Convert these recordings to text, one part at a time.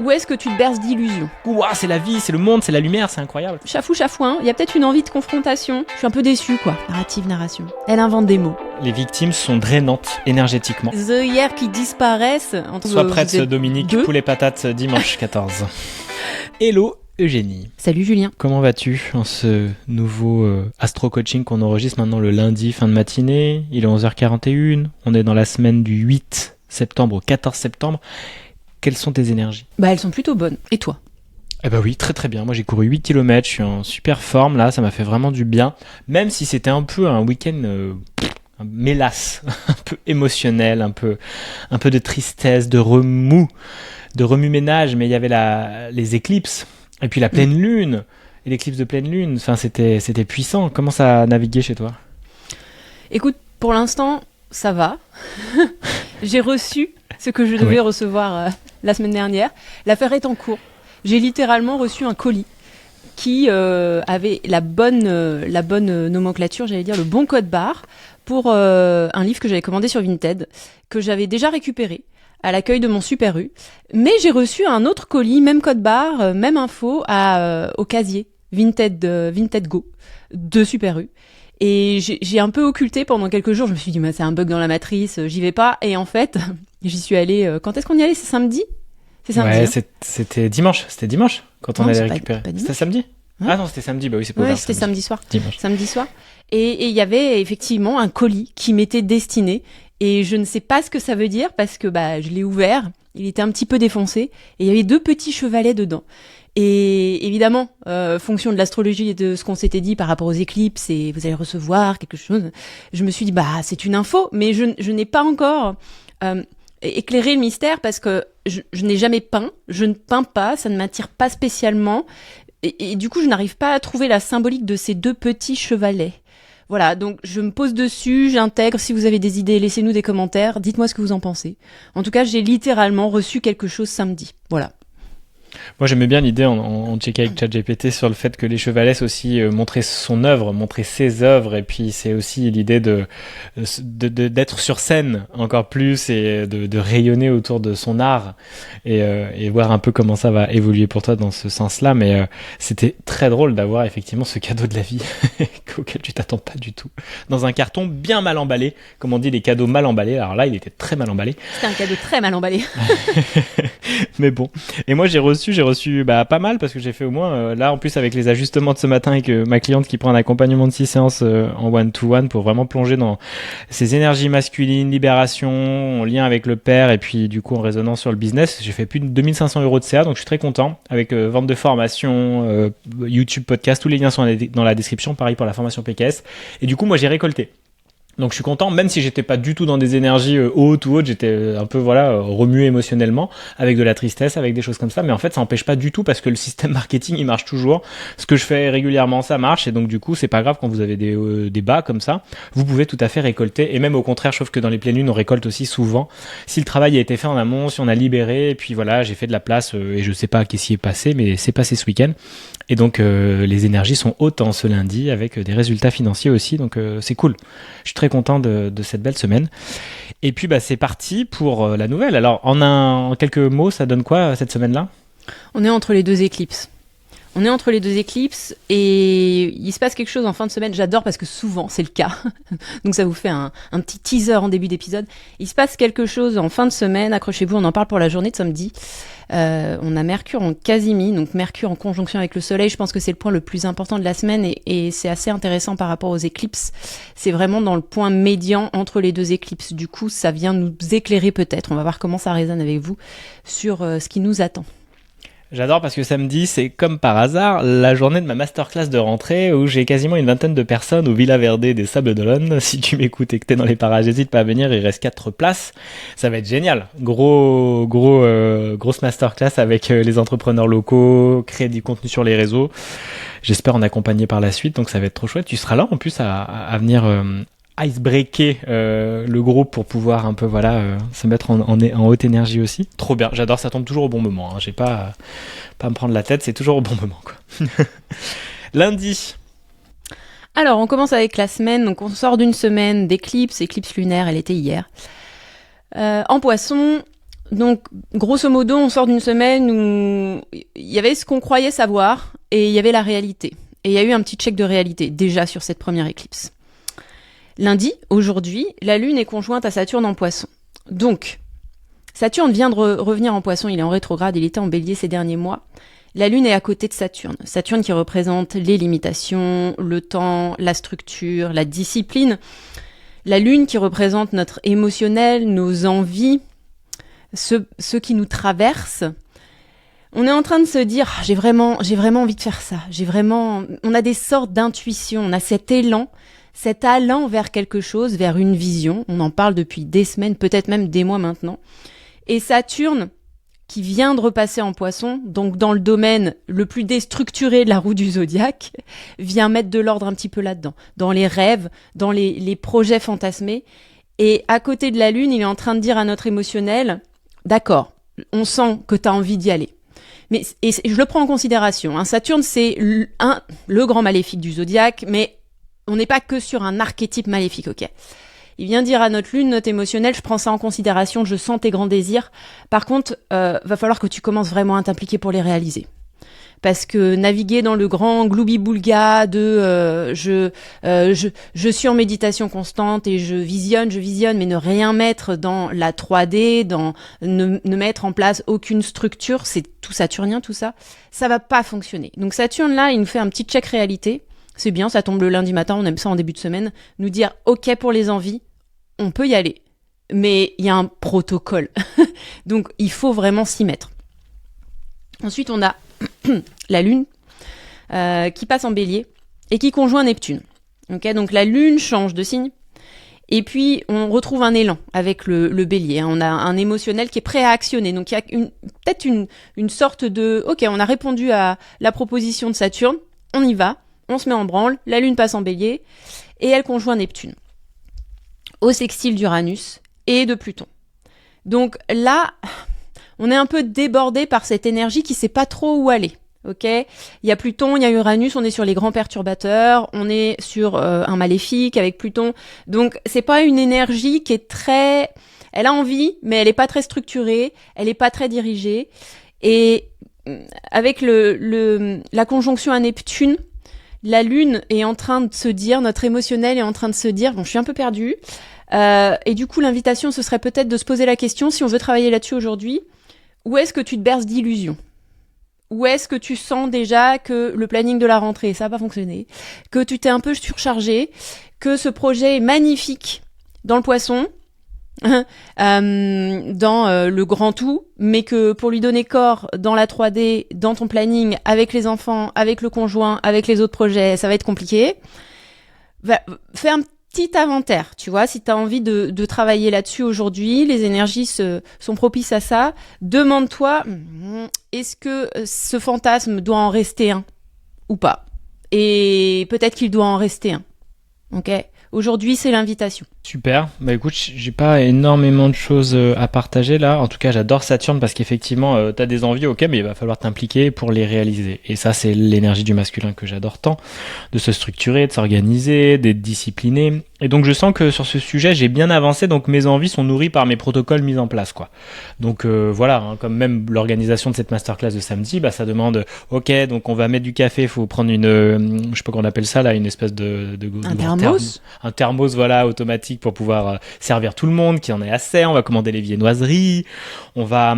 Ou est-ce que tu te berces d'illusions ? Ouah, c'est la vie, c'est le monde, c'est la lumière, c'est incroyable. Chafou, chafouin, il y a peut-être une envie de confrontation. Je suis un peu déçue, quoi. Narration. Elle invente des mots. Les victimes sont drainantes énergétiquement. The œillères qui disparaissent. Sois prête, Dominique, poulet patate, dimanche 14. Hello Eugénie. Salut Julien. Comment vas-tu en ce nouveau astro-coaching qu'on enregistre maintenant le lundi, fin de matinée ? Il est 11h41, on est dans la semaine du 8 septembre au 14 septembre. Quelles sont tes énergies ? Elles sont plutôt bonnes. Et toi ? Eh ben oui, très très bien. Moi j'ai couru 8 km, je suis en super forme là, ça m'a fait vraiment du bien. Même si c'était un peu un week-end mélasse, un peu émotionnel, un peu de tristesse, de remue-ménage, mais il y avait les éclipses, et puis la pleine lune, et l'éclipse de pleine lune, enfin c'était puissant. Comment ça a navigué chez toi ? Écoute, pour l'instant, ça va. J'ai reçu ce que je devais recevoir la semaine dernière. L'affaire est en cours. J'ai littéralement reçu un colis qui avait la bonne nomenclature, j'allais dire le bon code barre, pour un livre que j'avais commandé sur Vinted, que j'avais déjà récupéré à l'accueil de mon Super U. Mais j'ai reçu un autre colis, même code barre, même info, au casier Vinted Go de Super U. Et j'ai un peu occulté pendant quelques jours. Je me suis dit, c'est un bug dans la matrice, j'y vais pas. Et en fait, j'y suis allée. Quand est-ce qu'on y allait ? C'est samedi ? C'est samedi. Ouais, hein. C'était dimanche. C'était dimanche quand on allait récupérer. C'était samedi ? Ouais. Ah non, c'était samedi. Bah oui, c'est pas ouvert. C'était samedi soir. Dimanche. Samedi soir. Et il y avait effectivement un colis qui m'était destiné. Et je ne sais pas ce que ça veut dire parce que je l'ai ouvert. Il était un petit peu défoncé. Et il y avait 2 petits chevalets dedans. Et évidemment, fonction de l'astrologie et de ce qu'on s'était dit par rapport aux éclipses, et vous allez recevoir quelque chose, je me suis dit, c'est une info, mais je n'ai pas encore éclairé le mystère parce que je n'ai jamais peint, je ne peins pas, ça ne m'attire pas spécialement, et du coup, je n'arrive pas à trouver la symbolique de ces 2 petits chevalets. Voilà, donc je me pose dessus, j'intègre. Si vous avez des idées, laissez-nous des commentaires, dites-moi ce que vous en pensez. En tout cas, j'ai littéralement reçu quelque chose samedi, voilà. Moi j'aimais bien l'idée, on checkait avec ChatGPT sur le fait que les chevalets c'est aussi montrer son œuvre, montrer ses œuvres, et puis c'est aussi l'idée d'être sur scène encore plus et de rayonner autour de son art et voir un peu comment ça va évoluer pour toi dans ce sens-là. Mais c'était très drôle d'avoir effectivement ce cadeau de la vie auquel tu t'attends pas du tout, dans un carton bien mal emballé, comme on dit, les cadeaux mal emballés. Alors là il était très mal emballé. C'était un cadeau très mal emballé. Mais bon, et moi j'ai reçu pas mal parce que j'ai fait au moins là en plus avec les ajustements de ce matin avec ma cliente qui prend un accompagnement de 6 séances en one-to-one pour vraiment plonger dans ces énergies masculines, libération, en lien avec le père et puis du coup en résonance sur le business. J'ai fait plus de 2500 € de CA, donc je suis très content avec vente de formation, YouTube, podcast, tous les liens sont dans la description, pareil pour la formation PKS. Et du coup moi j'ai récolté. Donc je suis content, même si j'étais pas du tout dans des énergies hautes ou autres, j'étais un peu remué émotionnellement, avec de la tristesse, avec des choses comme ça, mais en fait ça n'empêche pas du tout parce que le système marketing il marche toujours, ce que je fais régulièrement ça marche, et donc du coup c'est pas grave quand vous avez des bas comme ça, vous pouvez tout à fait récolter, et même au contraire je trouve que dans les pleines lunes on récolte aussi souvent, si le travail a été fait en amont, si on a libéré, et puis voilà j'ai fait de la place, et je sais pas qu'est-ce qui est passé, mais c'est passé ce week-end, et donc les énergies sont hautes en ce lundi, avec des résultats financiers aussi, donc c'est cool. Je suis très content de cette belle semaine. Et puis c'est parti pour la nouvelle. Alors en quelques mots, ça donne quoi cette semaine-là ? On est entre les 2 éclipses. Et il se passe quelque chose en fin de semaine. J'adore parce que souvent c'est le cas. Donc ça vous fait un petit teaser en début d'épisode. Il se passe quelque chose en fin de semaine. Accrochez-vous, on en parle pour la journée de samedi. On a Mercure en quasi-mi, donc Mercure en conjonction avec le Soleil. Je pense que c'est le point le plus important de la semaine et c'est assez intéressant par rapport aux éclipses. C'est vraiment dans le point médian entre les 2 éclipses. Du coup, ça vient nous éclairer peut-être. On va voir comment ça résonne avec vous sur ce qui nous attend. J'adore parce que samedi, c'est comme par hasard la journée de ma masterclass de rentrée où j'ai quasiment une vingtaine de personnes au Villa Verde des Sables d'Olonne. Si tu m'écoutes et que t'es dans les parages, n'hésite pas à venir, il reste 4 places. Ça va être génial. Grosse masterclass avec les entrepreneurs locaux, créer du contenu sur les réseaux. J'espère en accompagner par la suite, donc ça va être trop chouette. Tu seras là en plus à venir icebreaker le groupe pour pouvoir un peu se mettre en haute énergie aussi. Trop bien, j'adore, ça tombe toujours au bon moment, hein. J'ai pas à me prendre la tête, c'est toujours au bon moment quoi. Lundi. Alors on commence avec la semaine, donc on sort d'une semaine d'éclipse lunaire, elle était hier. En Poisson, Donc, grosso modo, on sort d'une semaine où il y avait ce qu'on croyait savoir et il y avait la réalité. Et il y a eu un petit check de réalité, déjà sur cette première éclipse. Lundi, aujourd'hui, la Lune est conjointe à Saturne en Poisson. Donc, Saturne vient de revenir en Poisson, il est en rétrograde, il était en Bélier ces derniers mois. La Lune est à côté de Saturne. Saturne qui représente les limitations, le temps, la structure, la discipline. La Lune qui représente notre émotionnel, nos envies, ce qui nous traverse. On est en train de se dire, j'ai vraiment envie de faire ça. On a des sortes d'intuitions, on a cet élan, cet allant vers quelque chose, vers une vision. On en parle depuis des semaines, peut-être même des mois maintenant. Et Saturne, qui vient de repasser en Poisson, donc dans le domaine le plus déstructuré de la roue du zodiaque, vient mettre de l'ordre un petit peu là-dedans, dans les rêves, dans les projets fantasmés. Et à côté de la Lune, il est en train de dire à notre émotionnel, d'accord, on sent que tu as envie d'y aller. Mais et je le prends en considération. Hein. Saturne, c'est le grand maléfique du zodiaque, mais on n'est pas que sur un archétype maléfique, ok ? Il vient dire à notre Lune, notre émotionnel, je prends ça en considération, je sens tes grands désirs. Par contre, va falloir que tu commences vraiment à t'impliquer pour les réaliser. Parce que naviguer dans le grand gloubi-boulga de je suis en méditation constante et je visionne, mais ne rien mettre dans la 3D, ne mettre en place aucune structure, c'est tout saturnien tout ça, ça va pas fonctionner. Donc Saturne là, il nous fait un petit check réalité. C'est bien, ça tombe le lundi matin, on aime ça en début de semaine, nous dire ok pour les envies, on peut y aller, mais il y a un protocole. Donc il faut vraiment s'y mettre. Ensuite, on a la Lune qui passe en Bélier et qui conjoint Neptune. Okay, donc la Lune change de signe et puis on retrouve un élan avec le Bélier. Hein. On a un émotionnel qui est prêt à actionner. Donc il y a peut-être une sorte de ok, on a répondu à la proposition de Saturne, on y va, on se met en branle, la Lune passe en Bélier et elle conjoint Neptune au sextile d'Uranus et de Pluton. Donc là, on est un peu débordé par cette énergie qui sait pas trop où aller. Ok, il y a Pluton, il y a Uranus, on est sur les grands perturbateurs, on est sur un maléfique avec Pluton. Donc c'est pas une énergie qui est très, elle a envie, mais elle est pas très structurée, elle est pas très dirigée. Et avec la conjonction à Neptune, la Lune est en train de se dire, notre émotionnel est en train de se dire, bon, je suis un peu perdue. Et du coup, l'invitation, ce serait peut-être de se poser la question, si on veut travailler là-dessus aujourd'hui, où est-ce que tu te berces d'illusions ? Où est-ce que tu sens déjà que le planning de la rentrée, ça n'a pas fonctionné, que tu t'es un peu surchargé, que ce projet est magnifique dans le Poisson, dans le grand tout, mais que pour lui donner corps dans la 3D, dans ton planning, avec les enfants, avec le conjoint, avec les autres projets, ça va être compliqué. Fais un petit inventaire, tu vois, si tu as envie de travailler là-dessus aujourd'hui, les énergies sont propices à ça. Demande-toi, est-ce que ce fantasme doit en rester un ou pas ? Et peut-être qu'il doit en rester un. Ok ? Aujourd'hui, c'est l'invitation. Super. Bah écoute, j'ai pas énormément de choses à partager là. En tout cas, j'adore Saturne parce qu'effectivement, t'as des envies, ok, mais il va falloir t'impliquer pour les réaliser. Et ça, c'est l'énergie du masculin que j'adore tant, de se structurer, de s'organiser, d'être discipliné. Et donc, je sens que sur ce sujet, j'ai bien avancé. Donc, mes envies sont nourries par mes protocoles mis en place, quoi. Donc voilà, hein, comme même l'organisation de cette masterclass de samedi, bah ça demande, ok, donc on va mettre du café, faut prendre une, je sais pas qu'on appelle ça là, une espèce de un thermos. Un thermos, voilà, automatique pour pouvoir servir tout le monde qui en ait assez. On va commander les viennoiseries, on va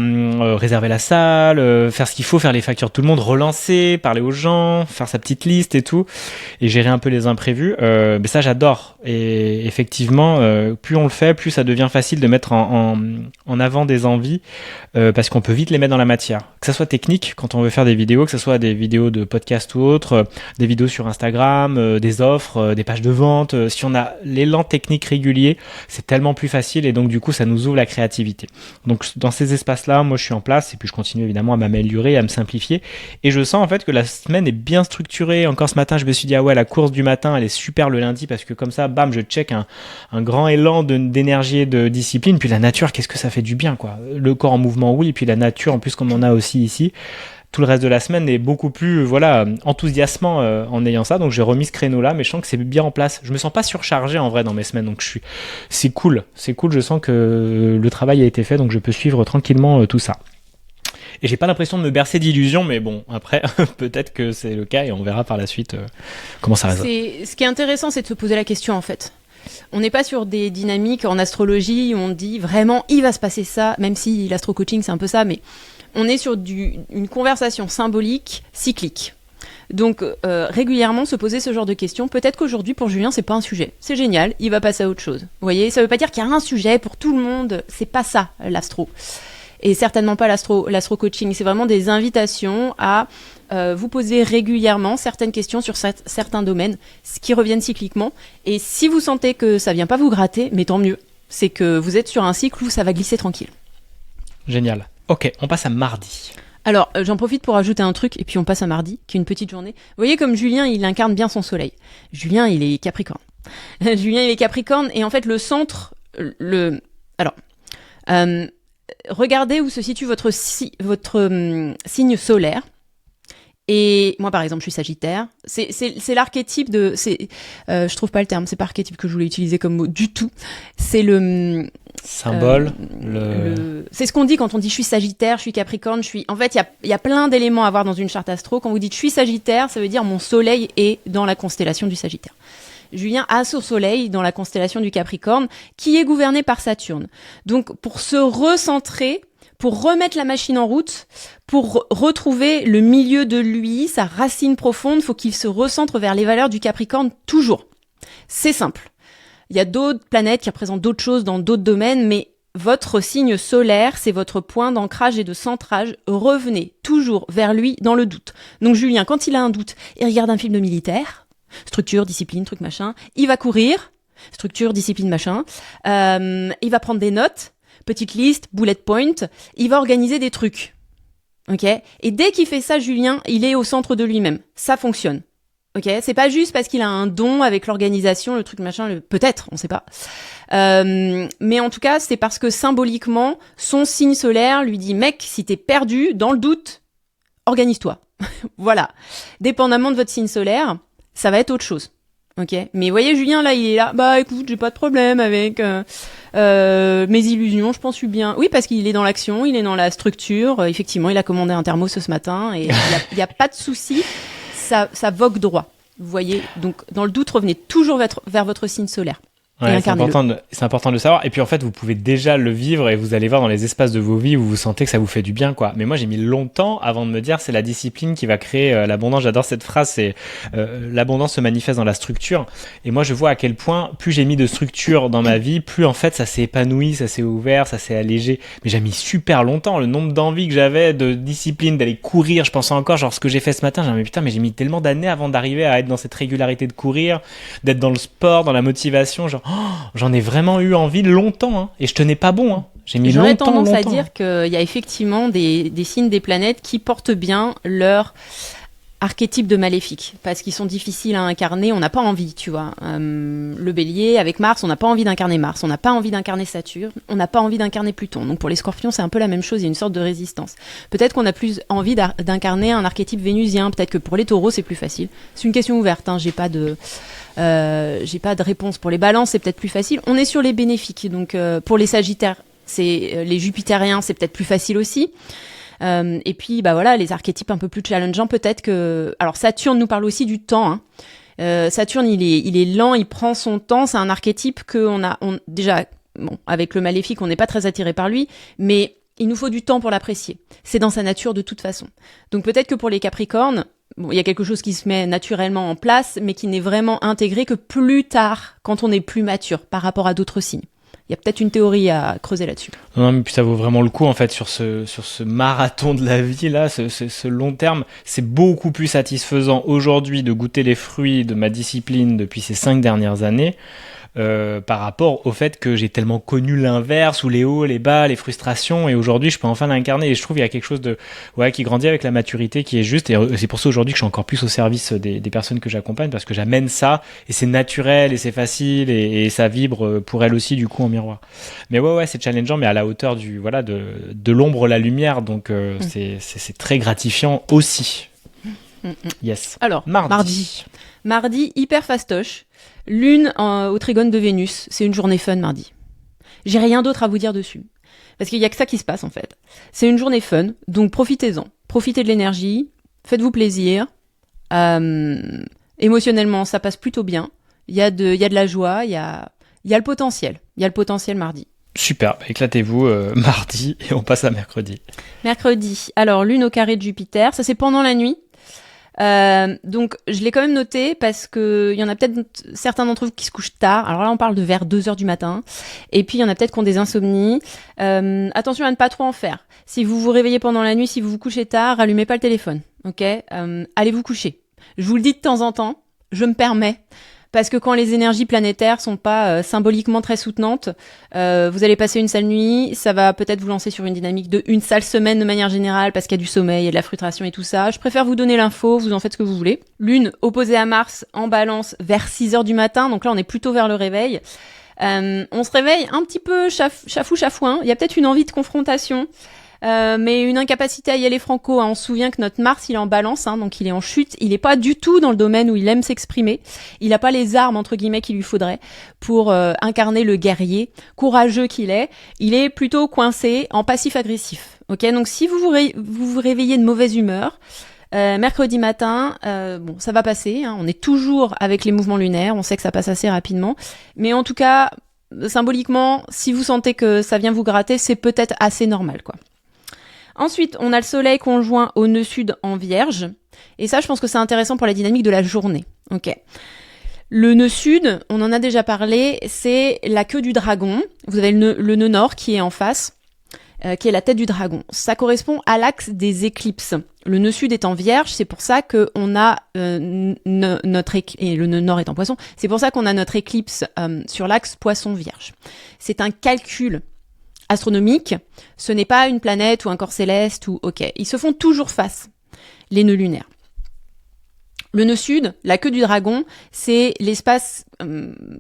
réserver la salle, faire ce qu'il faut, faire les factures de tout le monde, relancer, parler aux gens, faire sa petite liste et tout, et gérer un peu les imprévus. Mais ça, j'adore. Et effectivement, plus on le fait, plus ça devient facile de mettre en avant des envies, parce qu'on peut vite les mettre dans la matière. Que ça soit technique, quand on veut faire des vidéos, que ça soit des vidéos de podcast ou autre, des vidéos sur Instagram, des offres, des pages de vente. Si on a l'élan technique régulier, c'est tellement plus facile et donc du coup, ça nous ouvre la créativité. Donc dans ces espaces-là, moi je suis en place et puis je continue évidemment à m'améliorer, à me simplifier. Et je sens en fait que la semaine est bien structurée. Encore ce matin, je me suis dit, ah ouais, la course du matin, elle est super le lundi parce que comme ça, bam, je check un grand élan d'énergie et de discipline. Puis la nature, qu'est-ce que ça fait du bien, quoi. Le corps en mouvement, oui, et puis la nature, en plus comme on a aussi ici, tout le reste de la semaine est beaucoup plus enthousiasmant en ayant ça. Donc j'ai remis ce créneau-là, mais je sens que c'est bien en place. Je me sens pas surchargé en vrai dans mes semaines, donc c'est cool. Je sens que le travail a été fait, donc je peux suivre tranquillement tout ça. Et j'ai pas l'impression de me bercer d'illusions, mais bon, après, peut-être que c'est le cas et on verra par la suite comment ça résonne. Ce qui est intéressant, c'est de se poser la question, en fait. On n'est pas sur des dynamiques en astrologie où on dit vraiment, il va se passer ça, même si l'astro-coaching, c'est un peu ça, mais on est sur une conversation symbolique, cyclique. Donc, régulièrement, se poser ce genre de questions. Peut-être qu'aujourd'hui, pour Julien, c'est pas un sujet. C'est génial, il va passer à autre chose. Vous voyez, ça veut pas dire qu'il y a un sujet pour tout le monde. C'est pas ça, l'astro. Et certainement pas l'astro-coaching. C'est vraiment des invitations à vous poser régulièrement certaines questions sur certains domaines, qui reviennent cycliquement. Et si vous sentez que ça vient pas vous gratter, mais tant mieux. C'est que vous êtes sur un cycle où ça va glisser tranquille. Génial. Ok, on passe à mardi. Alors, j'en profite pour ajouter un truc, et puis on passe à mardi, qui est une petite journée. Vous voyez comme Julien, il incarne bien son soleil. Julien, il est Capricorne. Julien, il est Capricorne, et en fait, le centre... regardez où se situe votre signe solaire. Et moi, par exemple, je suis Sagittaire. C'est l'archétype de... je trouve pas le terme, c'est pas archétype que je voulais utiliser comme mot du tout. C'est le... symbole. C'est ce qu'on dit quand on dit je suis Sagittaire, je suis Capricorne, En fait, il y a plein d'éléments à voir dans une charte astro. Quand vous dites je suis Sagittaire, ça veut dire mon soleil est dans la constellation du Sagittaire. Julien a son soleil dans la constellation du Capricorne, qui est gouverné par Saturne. Donc, pour se recentrer, pour remettre la machine en route, pour retrouver le milieu de lui, sa racine profonde, faut qu'il se recentre vers les valeurs du Capricorne toujours. C'est simple. Il y a d'autres planètes qui représentent d'autres choses dans d'autres domaines, mais votre signe solaire, c'est votre point d'ancrage et de centrage. Revenez toujours vers lui dans le doute. Donc Julien, quand il a un doute, il regarde un film de militaire, structure, discipline, truc, machin. Il va courir, structure, discipline, machin. Il va prendre des notes, petite liste, bullet point. Il va organiser des trucs. Ok ? Et dès qu'il fait ça, Julien, il est au centre de lui-même. Ça fonctionne. Ok ? C'est pas juste parce qu'il a un don avec l'organisation, le truc, machin, peut-être, on sait pas. Mais en tout cas, c'est parce que symboliquement, son signe solaire lui dit, mec, si t'es perdu, dans le doute, organise-toi. Voilà. Dépendamment de votre signe solaire, ça va être autre chose. Ok. Mais vous voyez, Julien, là, il est là. Bah, écoute, j'ai pas de problème avec mes illusions. Je pense que je suis bien. Oui, parce qu'il est dans l'action, il est dans la structure. Effectivement, il a commandé un thermos ce matin et il y a pas de souci. Ça vogue droit. Vous voyez. Donc, dans le doute, revenez toujours vers votre signe solaire. Ouais, c'est important de le savoir. Et puis en fait, vous pouvez déjà le vivre et vous allez voir dans les espaces de vos vies où vous sentez que ça vous fait du bien, quoi. Mais moi, j'ai mis longtemps avant de me dire c'est la discipline qui va créer l'abondance. J'adore cette phrase, c'est l'abondance se manifeste dans la structure. Et moi, je vois à quel point plus j'ai mis de structure dans ma vie, plus en fait ça s'est épanoui, ça s'est ouvert, ça s'est allégé. Mais j'ai mis super longtemps. Le nombre d'envies que j'avais de discipline, d'aller courir, je pensais encore genre ce que j'ai fait ce matin. J'ai dit mais putain, mais j'ai mis tellement d'années avant d'arriver à être dans cette régularité de courir, d'être dans le sport, dans la motivation, genre j'en ai vraiment eu envie longtemps, hein, et je tenais pas bon. Hein. J'aurais tendance à dire qu'il y a effectivement des signes des planètes qui portent bien leur archétype de maléfique, parce qu'ils sont difficiles à incarner, on n'a pas envie, tu vois. Le bélier, avec Mars, on n'a pas envie d'incarner Mars, on n'a pas envie d'incarner Saturne, on n'a pas envie d'incarner Pluton. Donc pour les scorpions, c'est un peu la même chose, il y a une sorte de résistance. Peut-être qu'on a plus envie d'incarner un archétype vénusien, peut-être que pour les taureaux, c'est plus facile. C'est une question ouverte, hein, j'ai pas de réponse. Pour les balances, c'est peut-être plus facile. On est sur les bénéfiques, donc pour les sagittaires, c'est les jupitériens, c'est peut-être plus facile aussi. Et puis bah voilà, les archétypes un peu plus challengeants, peut-être que... Alors Saturne nous parle aussi du temps, hein. Saturne, il est lent, il prend son temps, c'est un archétype déjà, bon, avec le maléfique, on n'est pas très attiré par lui, mais il nous faut du temps pour l'apprécier. C'est dans sa nature de toute façon. Donc peut-être que pour les Capricornes, bon, il y a quelque chose qui se met naturellement en place, mais qui n'est vraiment intégré que plus tard, quand on est plus mature par rapport à d'autres signes. Il y a peut-être une théorie à creuser là-dessus. Non, mais puis ça vaut vraiment le coup, en fait, sur ce marathon de la vie, là, ce long terme. C'est beaucoup plus satisfaisant aujourd'hui de goûter les fruits de ma discipline depuis ces 5 dernières années par rapport au fait que j'ai tellement connu l'inverse, ou les hauts, les bas, les frustrations, et aujourd'hui je peux enfin l'incarner. Et je trouve qu'il y a quelque chose de qui grandit avec la maturité, qui est juste. Et c'est pour ça aujourd'hui que je suis encore plus au service des personnes que j'accompagne, parce que j'amène ça et c'est naturel et c'est facile et ça vibre pour elles aussi du coup en miroir. Mais ouais, c'est challengeant, mais à la hauteur de l'ombre la lumière, donc c'est très gratifiant aussi. Yes. Alors, mardi, hyper fastoche. Lune au trigone de Vénus. C'est une journée fun mardi. J'ai rien d'autre à vous dire dessus. Parce qu'il y a que ça qui se passe en fait. C'est une journée fun, donc profitez-en. Profitez de l'énergie, faites-vous plaisir. Émotionnellement, ça passe plutôt bien. Il y a de la joie, il y a le potentiel. Il y a le potentiel mardi. Super, éclatez-vous mardi et on passe à mercredi. Mercredi, alors lune au carré de Jupiter, ça c'est pendant la nuit. Donc je l'ai quand même noté parce que il y en a peut-être certains d'entre vous qui se couchent tard. Alors là on parle de vers 2h du matin. Et puis il y en a peut-être qui ont des insomnies. Attention à ne pas trop en faire. Si vous vous réveillez pendant la nuit, si vous vous couchez tard, allumez pas le téléphone. Ok, allez vous coucher. Je vous le dis de temps en temps, je me permets. Parce que quand les énergies planétaires sont pas symboliquement très soutenantes, vous allez passer une sale nuit, ça va peut-être vous lancer sur une dynamique de une sale semaine de manière générale parce qu'il y a du sommeil, il y a de la frustration et tout ça. Je préfère vous donner l'info, vous en faites ce que vous voulez. Lune opposée à Mars en Balance vers 6h du matin, donc là on est plutôt vers le réveil. On se réveille un petit peu chafouin, il y a peut-être une envie de confrontation. Mais une incapacité à y aller franco. On se souvient que notre Mars, il est en Balance, donc il est en chute. Il est pas du tout dans le domaine où il aime s'exprimer. Il a pas les armes, entre guillemets, qu'il lui faudrait pour incarner le guerrier courageux qu'il est. Il est plutôt coincé en passif-agressif. Ok, donc si vous vous réveillez de mauvaise humeur, mercredi matin, bon, ça va passer. On est toujours avec les mouvements lunaires. On sait que ça passe assez rapidement. Mais en tout cas, symboliquement, si vous sentez que ça vient vous gratter, c'est peut-être assez normal, quoi. Ensuite, on a le soleil conjoint au nœud sud en Vierge. Et ça, je pense que c'est intéressant pour la dynamique de la journée. Ok. Le nœud sud, on en a déjà parlé, c'est la queue du dragon. Vous avez le nœud nord qui est en face, qui est la tête du dragon. Ça correspond à l'axe des éclipses. Le nœud sud est en Vierge, c'est pour ça qu'on a et le nœud nord est en Poisson. C'est pour ça qu'on a notre éclipse sur l'axe Poisson-Vierge. C'est un calcul astronomique, ce n'est pas une planète ou un corps céleste ou ils se font toujours face, les nœuds lunaires. Le nœud sud, la queue du dragon, c'est l'espace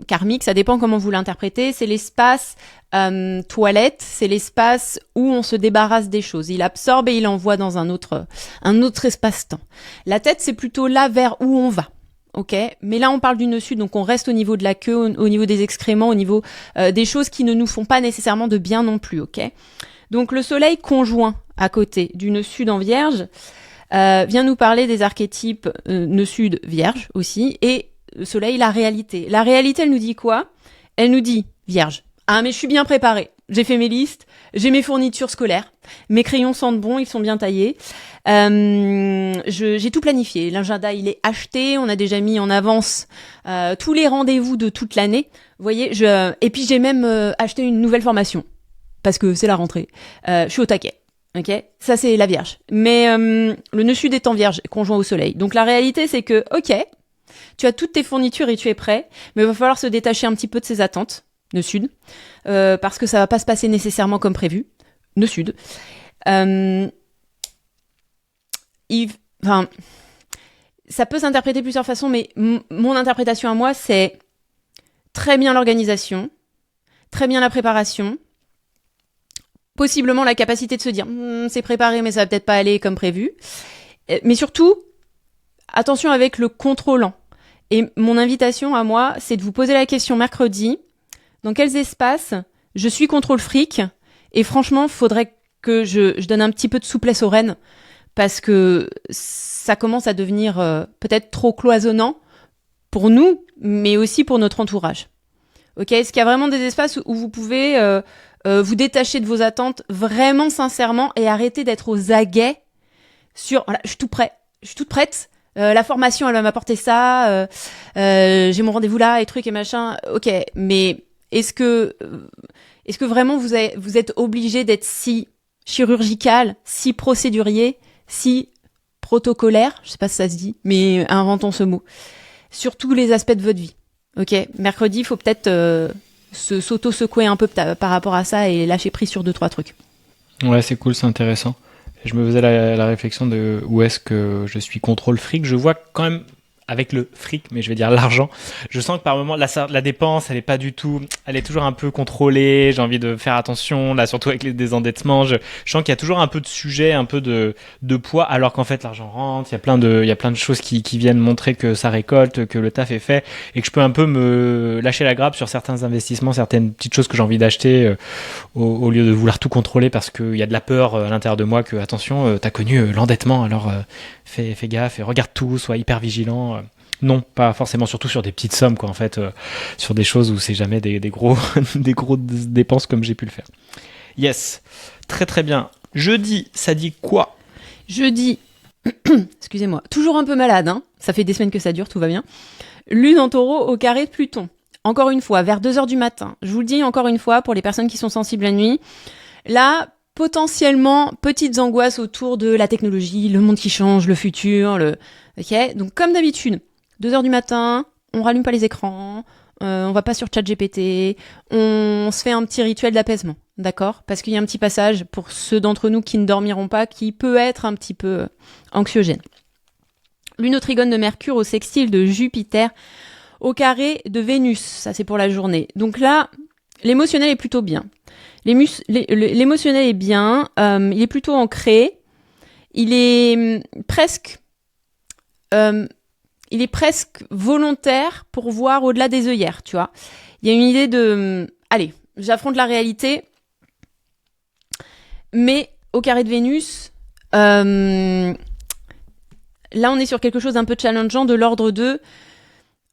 karmique, ça dépend comment vous l'interprétez, c'est l'espace toilette, c'est l'espace où on se débarrasse des choses. Il absorbe et il envoie dans un autre espace-temps. La tête, c'est plutôt là vers où on va. Ok, mais là on parle du nœud sud, donc on reste au niveau de la queue, au niveau des excréments, au niveau des choses qui ne nous font pas nécessairement de bien non plus. Ok, donc le soleil conjoint à côté du nœud sud en Vierge vient nous parler des archétypes nœud sud Vierge aussi, et le soleil la réalité. La réalité, elle nous dit quoi? Elle nous dit Vierge. Ah mais je suis bien préparée. J'ai fait mes listes, j'ai mes fournitures scolaires, mes crayons sentent bon, ils sont bien taillés. J'ai tout planifié. L'agenda, il est acheté. On a déjà mis en avance tous les rendez-vous de toute l'année. Vous voyez, et puis j'ai même acheté une nouvelle formation parce que c'est la rentrée. Je suis au taquet. Ok, ça c'est la Vierge. Mais le nœud sud est en Vierge, conjoint au Soleil. Donc la réalité, c'est que tu as toutes tes fournitures et tu es prêt, mais il va falloir se détacher un petit peu de ses attentes. Nœud sud, parce que ça va pas se passer nécessairement comme prévu. Nœud sud. Ça peut s'interpréter de plusieurs façons, mais mon interprétation à moi, c'est très bien l'organisation, très bien la préparation, possiblement la capacité de se dire c'est préparé, mais ça va peut-être pas aller comme prévu. Mais surtout, attention avec le contrôlant. Et mon invitation à moi, c'est de vous poser la question mercredi, dans quels espaces je suis contrôle fric, et franchement, faudrait que je donne un petit peu de souplesse aux rênes, parce que ça commence à devenir peut-être trop cloisonnant pour nous, mais aussi pour notre entourage. Ok, est-ce qu'il y a vraiment des espaces où vous pouvez vous détacher de vos attentes vraiment sincèrement et arrêter d'être aux aguets sur voilà, je suis toute prête, la formation elle va m'apporter ça, j'ai mon rendez-vous là et trucs et machin. Ok, mais est-ce que vraiment vous êtes obligé d'être si chirurgical, si procédurier, si protocolaire, je sais pas si ça se dit, mais inventons ce mot, sur tous les aspects de votre vie. Ok, mercredi, il faut peut-être s'auto-secouer un peu par rapport à ça et lâcher prise sur 2-3 trucs. Ouais, c'est cool, c'est intéressant. Et je me faisais la réflexion de où est-ce que je suis contrôle fric. Je vois quand même avec le fric, mais je vais dire l'argent. Je sens que par moment la dépense, elle est toujours un peu contrôlée. J'ai envie de faire attention, là surtout avec les désendettements. Je sens qu'il y a toujours un peu de sujet, un peu de poids, alors qu'en fait l'argent rentre. Il y a plein de choses qui viennent montrer que ça récolte, que le taf est fait, et que je peux un peu me lâcher la grappe sur certains investissements, certaines petites choses que j'ai envie d'acheter, au lieu de vouloir tout contrôler parce qu'il y a de la peur à l'intérieur de moi que attention, t'as connu l'endettement, alors fais gaffe et regarde tout, sois hyper vigilant. Non, pas forcément, surtout sur des petites sommes, quoi, en fait, sur des choses où c'est jamais des gros, des grosses dépenses comme j'ai pu le faire. Yes, très très bien. Jeudi, ça dit quoi? Jeudi, excusez-moi, toujours un peu malade, hein. Ça fait des semaines que ça dure, tout va bien. Lune en taureau au carré de Pluton. Encore une fois, vers 2h du matin. Je vous le dis encore une fois, pour les personnes qui sont sensibles la nuit, là, potentiellement, petites angoisses autour de la technologie, le monde qui change, le futur, ok. Donc, comme d'habitude, 2h du matin, on rallume pas les écrans, on va pas sur ChatGPT, on se fait un petit rituel d'apaisement, d'accord? Parce qu'il y a un petit passage, pour ceux d'entre nous qui ne dormiront pas, qui peut être un petit peu anxiogène. Lune au trigone de Mercure au sextile de Jupiter au carré de Vénus, ça c'est pour la journée. Donc là, l'émotionnel est plutôt bien. L'émotionnel est bien, il est plutôt ancré, il est presque volontaire pour voir au-delà des œillères, tu vois. Il y a une idée de, allez, j'affronte la réalité, mais au carré de Vénus, là on est sur quelque chose d'un peu challengeant de l'ordre de,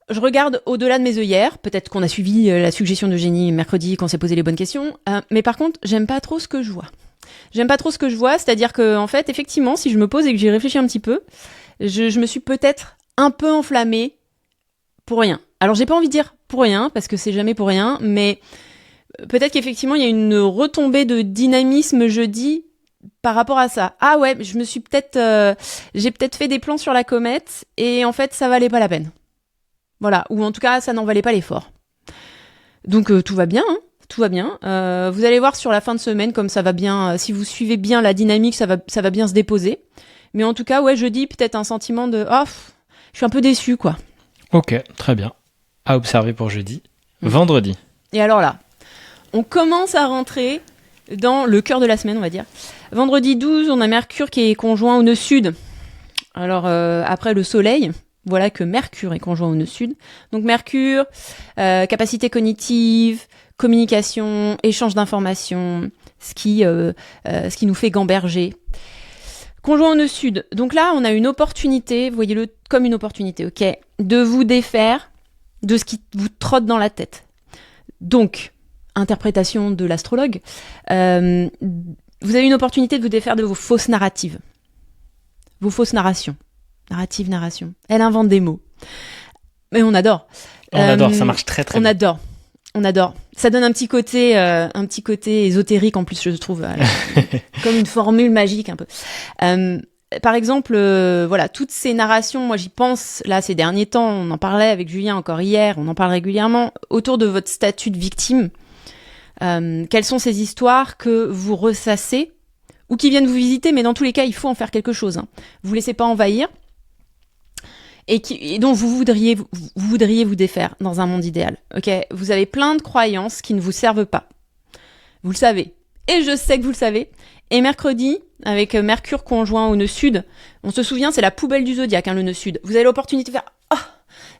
je regarde au-delà de mes œillères, peut-être qu'on a suivi la suggestion de Génie mercredi qu'on s'est posé les bonnes questions, mais par contre, j'aime pas trop ce que je vois. C'est-à-dire que, en fait, effectivement, si je me pose et que j'y réfléchis un petit peu, je me suis peut-être un peu enflammée pour rien. Alors, j'ai pas envie de dire pour rien, parce que c'est jamais pour rien, mais peut-être qu'effectivement, il y a une retombée de dynamisme jeudi par rapport à ça. Ah ouais, j'ai peut-être fait des plans sur la comète, et en fait, ça valait pas la peine. Voilà, ou en tout cas, ça n'en valait pas l'effort. Donc, tout va bien, hein. Tout va bien. Vous allez voir sur la fin de semaine, comme ça va bien, si vous suivez bien la dynamique, ça va bien se déposer. Mais en tout cas, ouais, jeudi, peut-être un sentiment de « je suis un peu déçue, quoi ». Ok, très bien. À observer pour jeudi. Vendredi. Et alors là, on commence à rentrer dans le cœur de la semaine, on va dire. Vendredi 12, on a Mercure qui est conjoint au nœud sud. Alors, après le soleil, voilà que Mercure est conjoint au nœud sud. Donc Mercure, capacité cognitive, communication, échange d'informations, ce qui nous fait gamberger. Conjoint au nœud sud. Donc là, on a une opportunité, voyez-le comme une opportunité, ok, de vous défaire de ce qui vous trotte dans la tête. Donc, interprétation de l'astrologue, vous avez une opportunité de vous défaire de vos fausses narratives. Vos fausses narrations. Narration. Elle invente des mots. Mais on adore. On adore, ça marche très très bien. On adore. Ça donne un petit côté ésotérique en plus, je trouve, comme une formule magique un peu. Par exemple, voilà, toutes ces narrations, moi j'y pense là ces derniers temps, on en parlait avec Julien encore hier, on en parle régulièrement, autour de votre statut de victime. Quelles sont ces histoires que vous ressassez ou qui viennent vous visiter, mais dans tous les cas, il faut en faire quelque chose. Hein. Vous laissez pas envahir. Et dont vous voudriez vous défaire dans un monde idéal. Ok, vous avez plein de croyances qui ne vous servent pas. Vous le savez. Et je sais que vous le savez. Et mercredi, avec Mercure conjoint au nœud sud, on se souvient, c'est la poubelle du zodiaque, hein, le nœud sud. Vous avez l'opportunité de faire « Oh,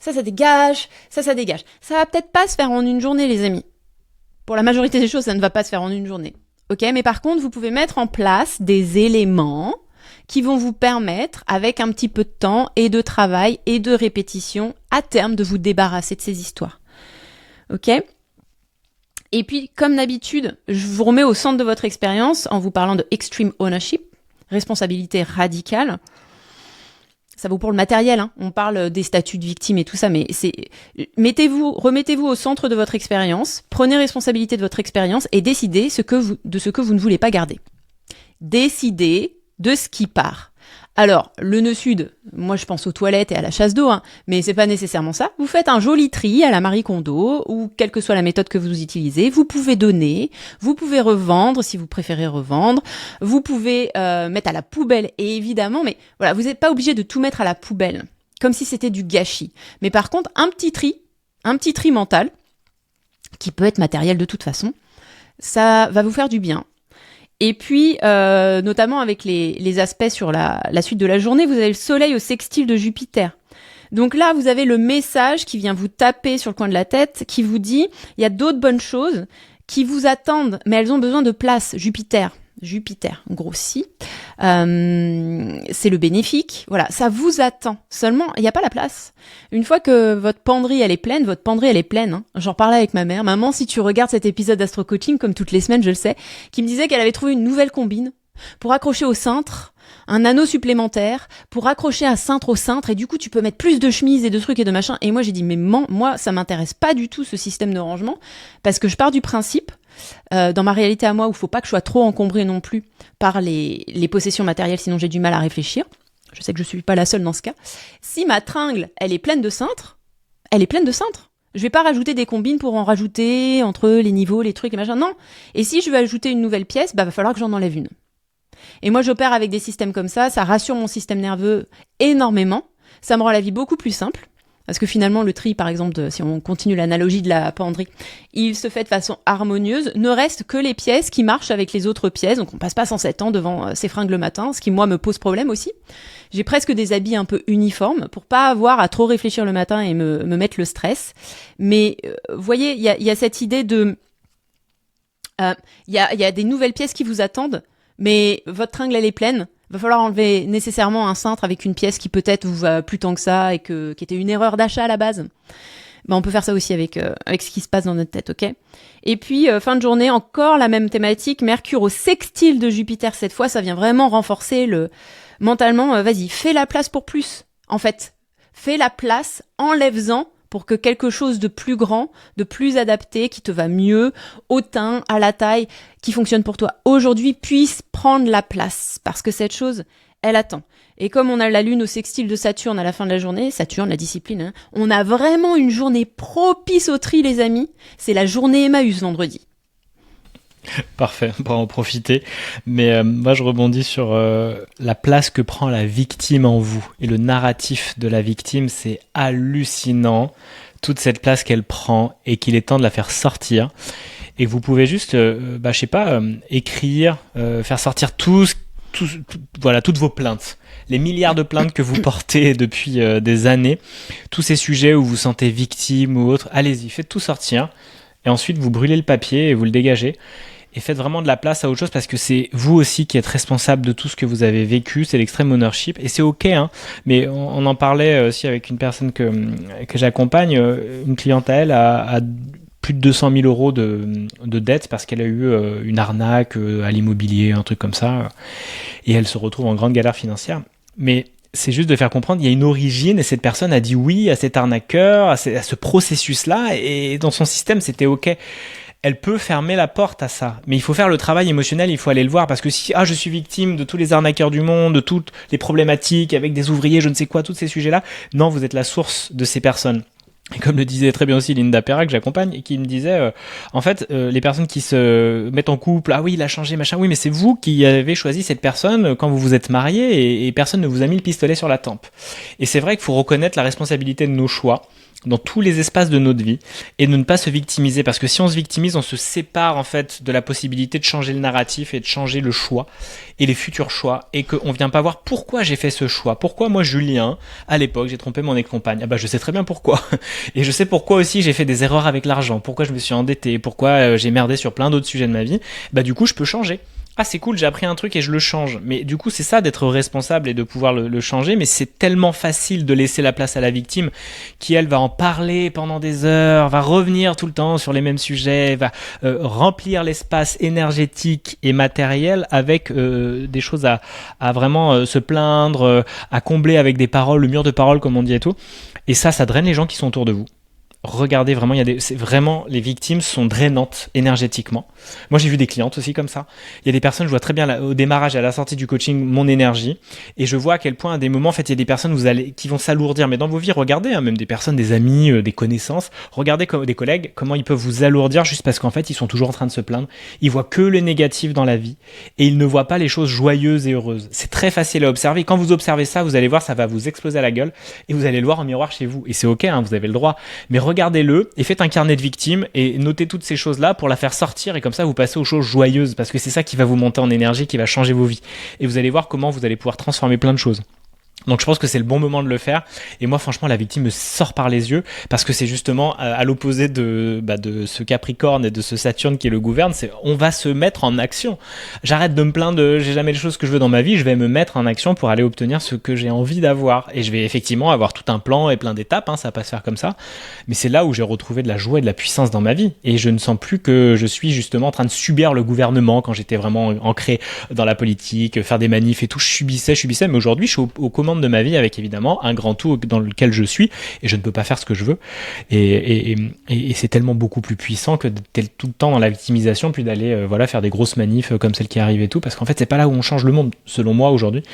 ça dégage, ça dégage ». Ça va peut-être pas se faire en une journée, les amis. Pour la majorité des choses, ça ne va pas se faire en une journée. Ok, mais par contre, vous pouvez mettre en place des éléments qui vont vous permettre, avec un petit peu de temps et de travail et de répétition, à terme, de vous débarrasser de ces histoires. Ok ? Et puis, comme d'habitude, je vous remets au centre de votre expérience en vous parlant de extreme ownership, responsabilité radicale. Ça vaut pour le matériel, hein. On parle des statuts de victime et tout ça, mais remettez-vous au centre de votre expérience, prenez responsabilité de votre expérience et décidez de ce que vous ne voulez pas garder. Décidez de ce qui part. Alors, le nœud sud, moi je pense aux toilettes et à la chasse d'eau, hein, mais c'est pas nécessairement ça. Vous faites un joli tri à la Marie Kondo, ou quelle que soit la méthode que vous utilisez. Vous pouvez donner, vous pouvez revendre si vous préférez revendre, vous pouvez mettre à la poubelle, et évidemment, mais voilà, vous n'êtes pas obligé de tout mettre à la poubelle, comme si c'était du gâchis. Mais par contre, un petit tri mental, qui peut être matériel de toute façon, ça va vous faire du bien. Et puis, notamment avec les aspects sur la suite de la journée, vous avez le soleil au sextile de Jupiter. Donc là, vous avez le message qui vient vous taper sur le coin de la tête, qui vous dit, il y a d'autres bonnes choses qui vous attendent, mais elles ont besoin de place. Jupiter grossit. C'est le bénéfique. Voilà, ça vous attend. Seulement, il n'y a pas la place. Une fois que votre penderie, elle est pleine, hein. J'en parlais avec ma mère. Maman, si tu regardes cet épisode d'Astro Coaching, comme toutes les semaines, je le sais, qui me disait qu'elle avait trouvé une nouvelle combine pour accrocher au cintre, un anneau supplémentaire, pour accrocher un cintre au cintre, et du coup, tu peux mettre plus de chemises et de trucs et de machins. Et moi, j'ai dit, mais moi, ça m'intéresse pas du tout, ce système de rangement, parce que je pars du principe, dans ma réalité à moi, où il faut pas que je sois trop encombrée non plus par les possessions matérielles, sinon j'ai du mal à réfléchir. Je sais que je suis pas la seule dans ce cas. Si ma tringle, elle est pleine de cintres, elle est pleine de cintres. Je vais pas rajouter des combines pour en rajouter entre les niveaux, les trucs et machin. Non. Et si je veux ajouter une nouvelle pièce, va falloir que j'en enlève une. Et moi, j'opère avec des systèmes comme ça rassure mon système nerveux énormément. Ça me rend la vie beaucoup plus simple. Parce que finalement, le tri, par exemple, si on continue l'analogie de la penderie, il se fait de façon harmonieuse. Ne reste que les pièces qui marchent avec les autres pièces. Donc, on passe pas 107 ans devant ses fringues le matin, ce qui, moi, me pose problème aussi. J'ai presque des habits un peu uniformes pour pas avoir à trop réfléchir le matin et me mettre le stress. Mais, vous voyez, il y a cette idée de... Il y a des nouvelles pièces qui vous attendent, mais votre tringle, elle est pleine. Va falloir enlever nécessairement un cintre avec une pièce qui peut-être vous va plus tant que ça et qui était une erreur d'achat à la base. Ben, on peut faire ça aussi avec ce qui se passe dans notre tête, ok ? Et puis, fin de journée, encore la même thématique, Mercure au sextile de Jupiter. Cette fois, ça vient vraiment renforcer mentalement, vas-y, fais la place pour plus. En fait, fais la place, enlève-en pour que quelque chose de plus grand, de plus adapté, qui te va mieux, au teint, à la taille, qui fonctionne pour toi aujourd'hui, puisse prendre la place. Parce que cette chose, elle attend. Et comme on a la lune au sextile de Saturne à la fin de la journée, Saturne, la discipline, hein, on a vraiment une journée propice au tri, les amis. C'est la journée Emmaüs vendredi. Parfait, on va en profiter. Mais moi, je rebondis sur la place que prend la victime en vous. Et le narratif de la victime, c'est hallucinant. Toute cette place qu'elle prend et qu'il est temps de la faire sortir. Et que vous pouvez juste, je sais pas, écrire, faire sortir voilà, toutes vos plaintes. Les milliards de plaintes que vous portez depuis des années. Tous ces sujets où vous vous sentez victime ou autre. Allez-y, faites tout sortir. Et ensuite, vous brûlez le papier et vous le dégagez. Et faites vraiment de la place à autre chose parce que c'est vous aussi qui êtes responsable de tout ce que vous avez vécu. C'est l'extrême ownership. Et c'est OK, hein. Mais on en parlait aussi avec une personne que j'accompagne. Une cliente à elle a plus de 200 000 euros de dettes parce qu'elle a eu une arnaque à l'immobilier, un truc comme ça. Et elle se retrouve en grande galère financière. Mais c'est juste de faire comprendre, il y a une origine et cette personne a dit oui à cet arnaqueur, à ce processus-là, et dans son système, c'était OK. Elle peut fermer la porte à ça, mais il faut faire le travail émotionnel, il faut aller le voir, parce que si je suis victime de tous les arnaqueurs du monde, de toutes les problématiques avec des ouvriers, je ne sais quoi, tous ces sujets-là, non, vous êtes la source de ces personnes. Et comme le disait très bien aussi Linda Perra, que j'accompagne, et qui me disait, en fait, les personnes qui se mettent en couple, ah oui, il a changé, machin, oui, mais c'est vous qui avez choisi cette personne quand vous vous êtes mariés et personne ne vous a mis le pistolet sur la tempe. Et c'est vrai qu'il faut reconnaître la responsabilité de nos choix dans tous les espaces de notre vie et de ne pas se victimiser, parce que si on se victimise, on se sépare en fait de la possibilité de changer le narratif et de changer le choix et les futurs choix, et qu'on vient pas voir pourquoi j'ai fait ce choix, pourquoi moi Julien à l'époque j'ai trompé mon ex-compagne. Je sais très bien pourquoi et je sais pourquoi aussi j'ai fait des erreurs avec l'argent, pourquoi je me suis endetté, pourquoi j'ai merdé sur plein d'autres sujets de ma vie. Du coup je peux changer. Ah c'est cool, j'ai appris un truc et je le change. Mais du coup c'est ça d'être responsable et de pouvoir le changer, mais c'est tellement facile de laisser la place à la victime qui elle va en parler pendant des heures, va revenir tout le temps sur les mêmes sujets, va remplir l'espace énergétique et matériel avec des choses à vraiment se plaindre, à combler avec des paroles, le mur de paroles comme on dit et tout. Et ça draine les gens qui sont autour de vous. regardez vraiment, c'est vraiment, les victimes sont drainantes énergétiquement. Moi, j'ai vu des clientes aussi comme ça. Il y a des personnes, je vois très bien au démarrage et à la sortie du coaching, mon énergie. Et je vois à quel point, à des moments, en fait, il y a des personnes qui vont s'alourdir. Mais dans vos vies, regardez, même des personnes, des amis, des connaissances, regardez des collègues, comment ils peuvent vous alourdir juste parce qu'en fait, ils sont toujours en train de se plaindre. Ils voient que le négatif dans la vie et ils ne voient pas les choses joyeuses et heureuses. C'est très facile à observer. Quand vous observez ça, vous allez voir, ça va vous exploser à la gueule et vous allez le voir en miroir chez vous. Et c'est ok, vous avez le droit. Mais regardez-le et faites un carnet de victimes et notez toutes ces choses-là pour la faire sortir et comme ça vous passez aux choses joyeuses parce que c'est ça qui va vous monter en énergie, qui va changer vos vies. Et vous allez voir comment vous allez pouvoir transformer plein de choses. Donc je pense que c'est le bon moment de le faire. Et moi franchement la victime me sort par les yeux parce que c'est justement à l'opposé de ce Capricorne et de ce Saturne qui est le gouverne, c'est on va se mettre en action. J'arrête de me plaindre de j'ai jamais les choses que je veux dans ma vie, je vais me mettre en action pour aller obtenir ce que j'ai envie d'avoir. Et je vais effectivement avoir tout un plan et plein d'étapes, ça va pas se faire comme ça. Mais c'est là où j'ai retrouvé de la joie et de la puissance dans ma vie. Et je ne sens plus que je suis justement en train de subir le gouvernement quand j'étais vraiment ancré dans la politique, faire des manifs et tout, je subissais. Mais aujourd'hui je suis aux commandes de ma vie avec évidemment un grand tout dans lequel je suis et je ne peux pas faire ce que je veux et c'est tellement beaucoup plus puissant que d'être tout le temps dans la victimisation puis d'aller faire des grosses manifs comme celle qui arrive et tout parce qu'en fait c'est pas là où on change le monde selon moi aujourd'hui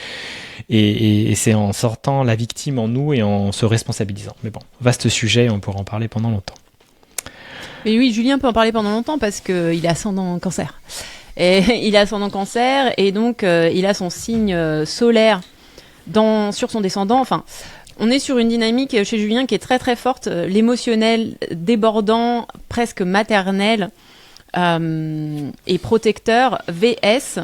et c'est en sortant la victime en nous et en se responsabilisant. Mais bon, vaste sujet, on pourra en parler pendant longtemps. Mais oui, Julien peut en parler pendant longtemps parce qu'il est ascendant cancer et il est ascendant cancer et donc il a son signe solaire sur son descendant. Enfin, on est sur une dynamique chez Julien qui est très très forte, l'émotionnel débordant, presque maternel et protecteur, VS,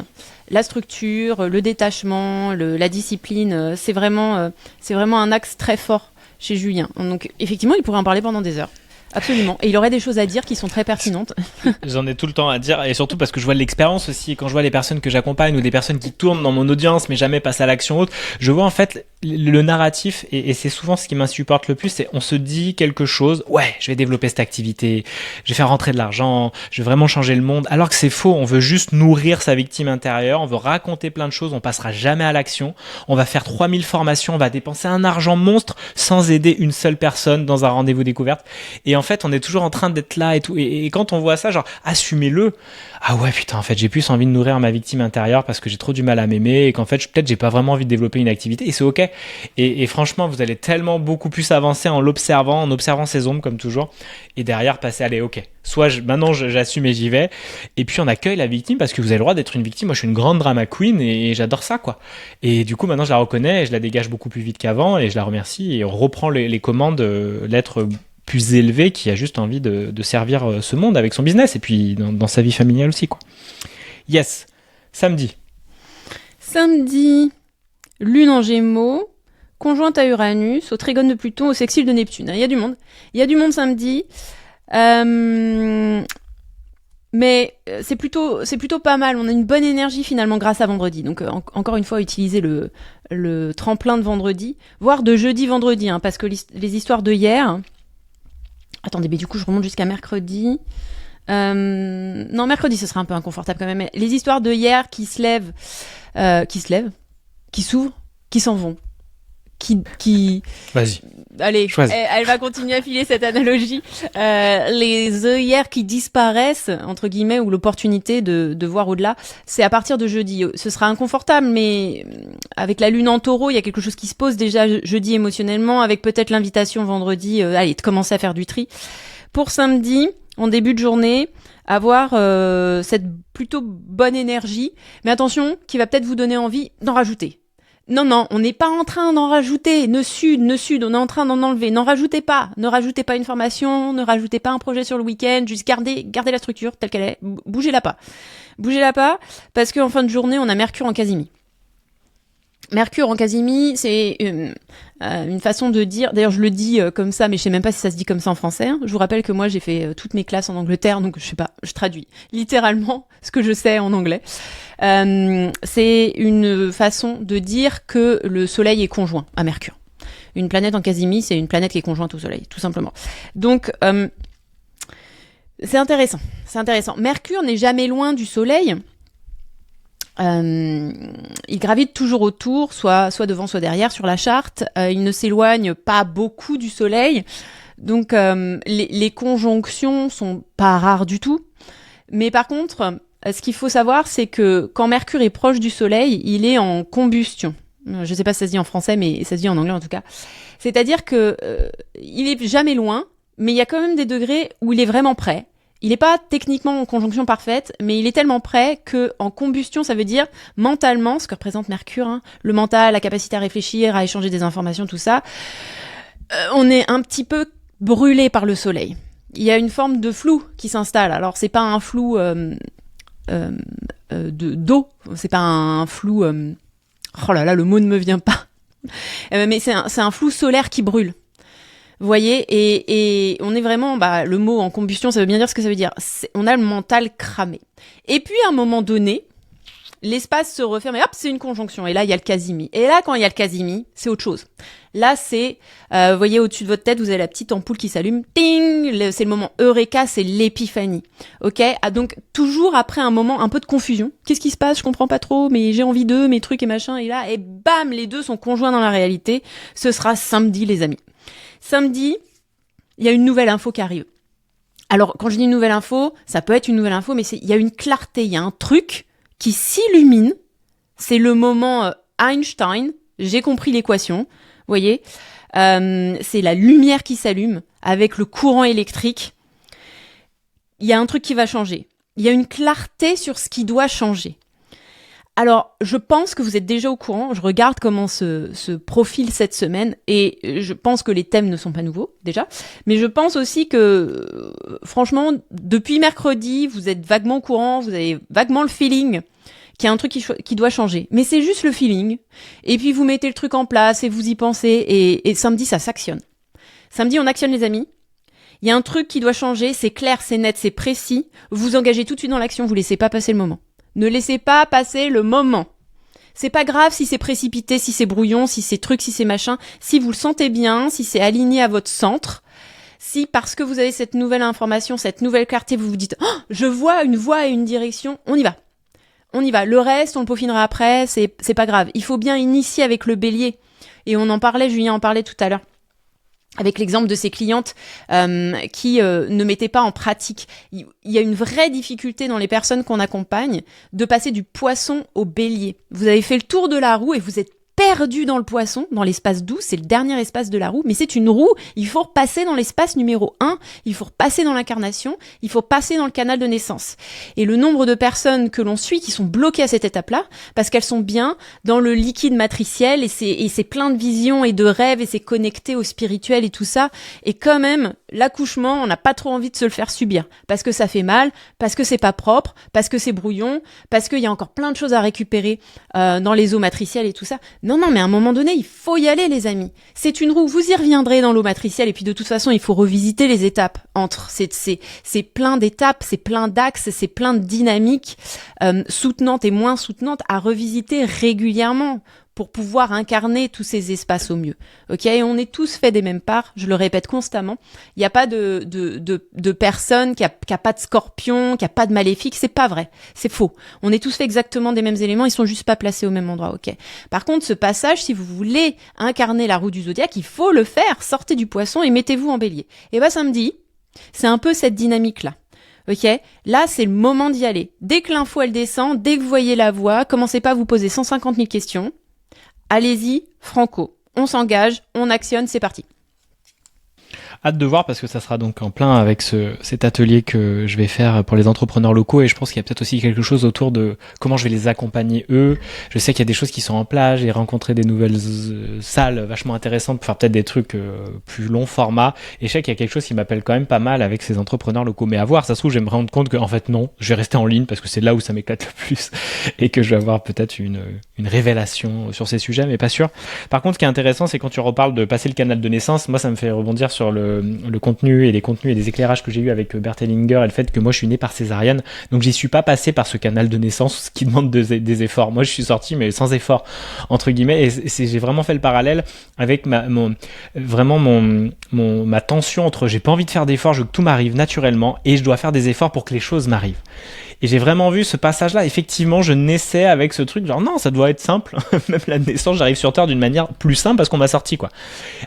la structure, le détachement, la discipline, c'est vraiment un axe très fort chez Julien. Donc effectivement, il pourrait en parler pendant des heures. Absolument. Et il aurait des choses à dire qui sont très pertinentes. J'en ai tout le temps à dire et surtout parce que je vois de l'expérience aussi. Quand je vois les personnes que j'accompagne ou des personnes qui tournent dans mon audience mais jamais passent à l'action haute, je vois en fait le narratif et c'est souvent ce qui m'insupporte le plus, c'est on se dit quelque chose, ouais, je vais développer cette activité, je vais faire rentrer de l'argent, je vais vraiment changer le monde, alors que c'est faux. On veut juste nourrir sa victime intérieure, on veut raconter plein de choses, on passera jamais à l'action, on va faire 3000 formations, on va dépenser un argent monstre sans aider une seule personne dans un rendez-vous découverte. Et en fait, on est toujours en train d'être là et tout. Et quand on voit ça, genre, assumez-le. Ah ouais, putain, en fait, j'ai plus envie de nourrir ma victime intérieure parce que j'ai trop du mal à m'aimer et qu'en fait, peut-être, j'ai pas vraiment envie de développer une activité et c'est ok. Et franchement, vous allez tellement beaucoup plus avancer en observant ses ombres comme toujours. Et derrière, passer, allez, ok. Soit maintenant, j'assume et j'y vais. Et puis, on accueille la victime parce que vous avez le droit d'être une victime. Moi, je suis une grande drama queen et j'adore ça, quoi. Et du coup, maintenant, je la reconnais et je la dégage beaucoup plus vite qu'avant et je la remercie et on reprend les commandes, l'être plus élevé qui a juste envie de servir ce monde avec son business et puis dans sa vie familiale aussi, quoi. Yes, samedi, lune en Gémeaux, conjointe à Uranus, au trigone de Pluton, au sextile de Neptune. Il y a du monde samedi, mais c'est plutôt pas mal. On a une bonne énergie finalement grâce à vendredi. Donc encore une fois, utiliser le tremplin de vendredi, voire de jeudi-vendredi, parce que les histoires de hier. Attendez, mais du coup, je remonte jusqu'à mercredi. Non, mercredi, ce sera un peu inconfortable quand même. Mais les histoires de hier qui se lèvent, qui s'ouvrent, qui s'en vont, qui... Vas-y. Allez, elle va continuer à filer cette analogie. Les œillères qui disparaissent, entre guillemets, ou l'opportunité de voir au-delà, c'est à partir de jeudi. Ce sera inconfortable, mais avec la lune en taureau, il y a quelque chose qui se pose déjà jeudi émotionnellement, avec peut-être l'invitation vendredi, allez, de commencer à faire du tri. Pour samedi, en début de journée, avoir cette plutôt bonne énergie, mais attention, qui va peut-être vous donner envie d'en rajouter. Non, on n'est pas en train d'en rajouter, ne sud, on est en train d'en enlever. N'en rajoutez pas, ne rajoutez pas une formation, ne rajoutez pas un projet sur le week-end, juste gardez la structure telle qu'elle est, bougez-la pas, parce qu'en fin de journée, on a Mercure en Casimie. Mercure en Casimie, c'est une façon de dire, d'ailleurs je le dis comme ça, mais je sais même pas si ça se dit comme ça en français. Je vous rappelle que moi j'ai fait toutes mes classes en Angleterre, donc je sais pas, je traduis littéralement ce que je sais en anglais. C'est une façon de dire que le Soleil est conjoint à Mercure. Une planète en Casimie, c'est une planète qui est conjointe au Soleil, tout simplement. Donc c'est intéressant. Mercure n'est jamais loin du Soleil. Il gravite toujours autour, soit devant, soit derrière sur la charte. Il ne s'éloigne pas beaucoup du Soleil. les conjonctions sont pas rares du tout. Mais par contre, ce qu'il faut savoir, c'est que quand Mercure est proche du Soleil, il est en combustion. Je sais pas si ça se dit en français, mais ça se dit en anglais en tout cas. C'est-à-dire que il est jamais loin, mais il y a quand même des degrés où il est vraiment près. Il n'est pas techniquement en conjonction parfaite, mais il est tellement près que en combustion, ça veut dire mentalement, ce que représente Mercure, hein, le mental, la capacité à réfléchir, à échanger des informations, tout ça, on est un petit peu brûlé par le Soleil. Il y a une forme de flou qui s'installe. Alors c'est pas un flou d'eau, c'est pas un flou. Oh là là, le mot ne me vient pas. Mais c'est un flou solaire qui brûle. Vous voyez, et on est vraiment, le mot en combustion, ça veut bien dire ce que ça veut dire. On a le mental cramé. Et puis, à un moment donné, l'espace se referme et hop, c'est une conjonction. Et là, il y a le Casimir. Et là, quand il y a le Casimir, c'est autre chose. Là, c'est, vous voyez, au-dessus de votre tête, vous avez la petite ampoule qui s'allume. Ting! C'est le moment Eureka, c'est l'épiphanie. Ok? Donc, toujours après un moment un peu de confusion. Qu'est-ce qui se passe? Je comprends pas trop, mais j'ai envie d'eux, mes trucs et machin. Et là, et bam, les deux sont conjoints dans la réalité. Ce sera samedi, les amis. Samedi, il y a une nouvelle info qui arrive. Alors, quand je dis une nouvelle info, ça peut être une nouvelle info, mais il y a une clarté, il y a un truc qui s'illumine. C'est le moment Einstein, j'ai compris l'équation, vous voyez. C'est la lumière qui s'allume avec le courant électrique. Il y a un truc qui va changer. Il y a une clarté sur ce qui doit changer. Alors, je pense que vous êtes déjà au courant. Je regarde comment se profile cette semaine et je pense que les thèmes ne sont pas nouveaux, déjà. Mais je pense aussi que, franchement, depuis mercredi, vous êtes vaguement au courant, vous avez vaguement le feeling qu'il y a un truc qui doit changer. Mais c'est juste le feeling. Et puis, vous mettez le truc en place et vous y pensez et samedi, ça s'actionne. Samedi, on actionne, les amis. Il y a un truc qui doit changer, c'est clair, c'est net, c'est précis. Vous engagez tout de suite dans l'action, vous laissez pas passer le moment. Ne laissez pas passer le moment. C'est pas grave si c'est précipité, si c'est brouillon, si c'est truc, si c'est machin. Si vous le sentez bien, si c'est aligné à votre centre, si parce que vous avez cette nouvelle information, cette nouvelle clarté, vous vous dites oh, « je vois une voie et une direction », on y va. On y va. Le reste, on le peaufinera après, c'est pas grave. Il faut bien initier avec le bélier. Et on en parlait, Julien en parlait tout à l'heure. Avec l'exemple de ces clientes qui ne mettaient pas en pratique. Il y a une vraie difficulté dans les personnes qu'on accompagne de passer du poisson au bélier. Vous avez fait le tour de la roue et vous êtes perdu dans le poisson, dans l'espace 12, c'est le dernier espace de la roue, mais c'est une roue, il faut repasser dans l'espace numéro 1, il faut repasser dans l'incarnation, il faut passer dans le canal de naissance. Et le nombre de personnes que l'on suit qui sont bloquées à cette étape-là, parce qu'elles sont bien dans le liquide matriciel, et c'est plein de visions et de rêves, et c'est connecté au spirituel et tout ça, et quand même, l'accouchement, on n'a pas trop envie de se le faire subir, parce que ça fait mal, parce que c'est pas propre, parce que c'est brouillon, parce qu'il y a encore plein de choses à récupérer dans les eaux matricielles et tout ça. Non, mais à un moment donné, il faut y aller, les amis. C'est une roue, vous y reviendrez dans l'eau matricielle, et puis de toute façon, il faut revisiter les étapes entre. C'est plein d'étapes, c'est plein d'axes, c'est plein de dynamiques soutenantes et moins soutenantes à revisiter régulièrement pour pouvoir incarner tous ces espaces au mieux. Ok, et on est tous faits des mêmes parts, je le répète constamment. Il n'y a pas de personne qui a pas de scorpion, qui a pas de maléfique, c'est pas vrai, c'est faux. On est tous faits exactement des mêmes éléments, ils sont juste pas placés au même endroit, ok. Par contre, ce passage, si vous voulez incarner la roue du zodiaque, il faut le faire, sortez du poisson et mettez-vous en bélier. Et samedi, c'est un peu cette dynamique-là. Ok, là c'est le moment d'y aller. Dès que l'info elle descend, dès que vous voyez la voie, commencez pas à vous poser 150 000 questions. Allez-y, franco. On s'engage, on actionne, c'est parti. Hâte de voir parce que ça sera donc en plein avec cet atelier que je vais faire pour les entrepreneurs locaux et je pense qu'il y a peut-être aussi quelque chose autour de comment je vais les accompagner eux. Je sais qu'il y a des choses qui sont en place, j'ai rencontré des nouvelles salles vachement intéressantes pour faire peut-être des trucs plus long format et je sais qu'il y a quelque chose qui m'appelle quand même pas mal avec ces entrepreneurs locaux. Mais à voir, ça se trouve, je vais me rendre compte que en fait non, je vais rester en ligne parce que c'est là où ça m'éclate le plus et que je vais avoir peut-être une révélation sur ces sujets, mais pas sûr. Par contre, ce qui est intéressant, c'est quand tu reparles de passer le canal de naissance, moi ça me fait rebondir sur le contenu et les contenus et les éclairages que j'ai eu avec Bert Hellinger et le fait que moi je suis né par césarienne, donc j'y suis pas passé par ce canal de naissance, ce qui demande des efforts. Moi je suis sorti mais sans effort entre guillemets, et j'ai vraiment fait le parallèle avec ma tension entre j'ai pas envie de faire d'efforts, je veux que tout m'arrive naturellement et je dois faire des efforts pour que les choses m'arrivent. Et j'ai vraiment vu ce passage-là. Effectivement, je naissais avec ce truc, genre non, ça doit être simple. Même la naissance, j'arrive sur Terre d'une manière plus simple parce qu'on m'a sorti, quoi.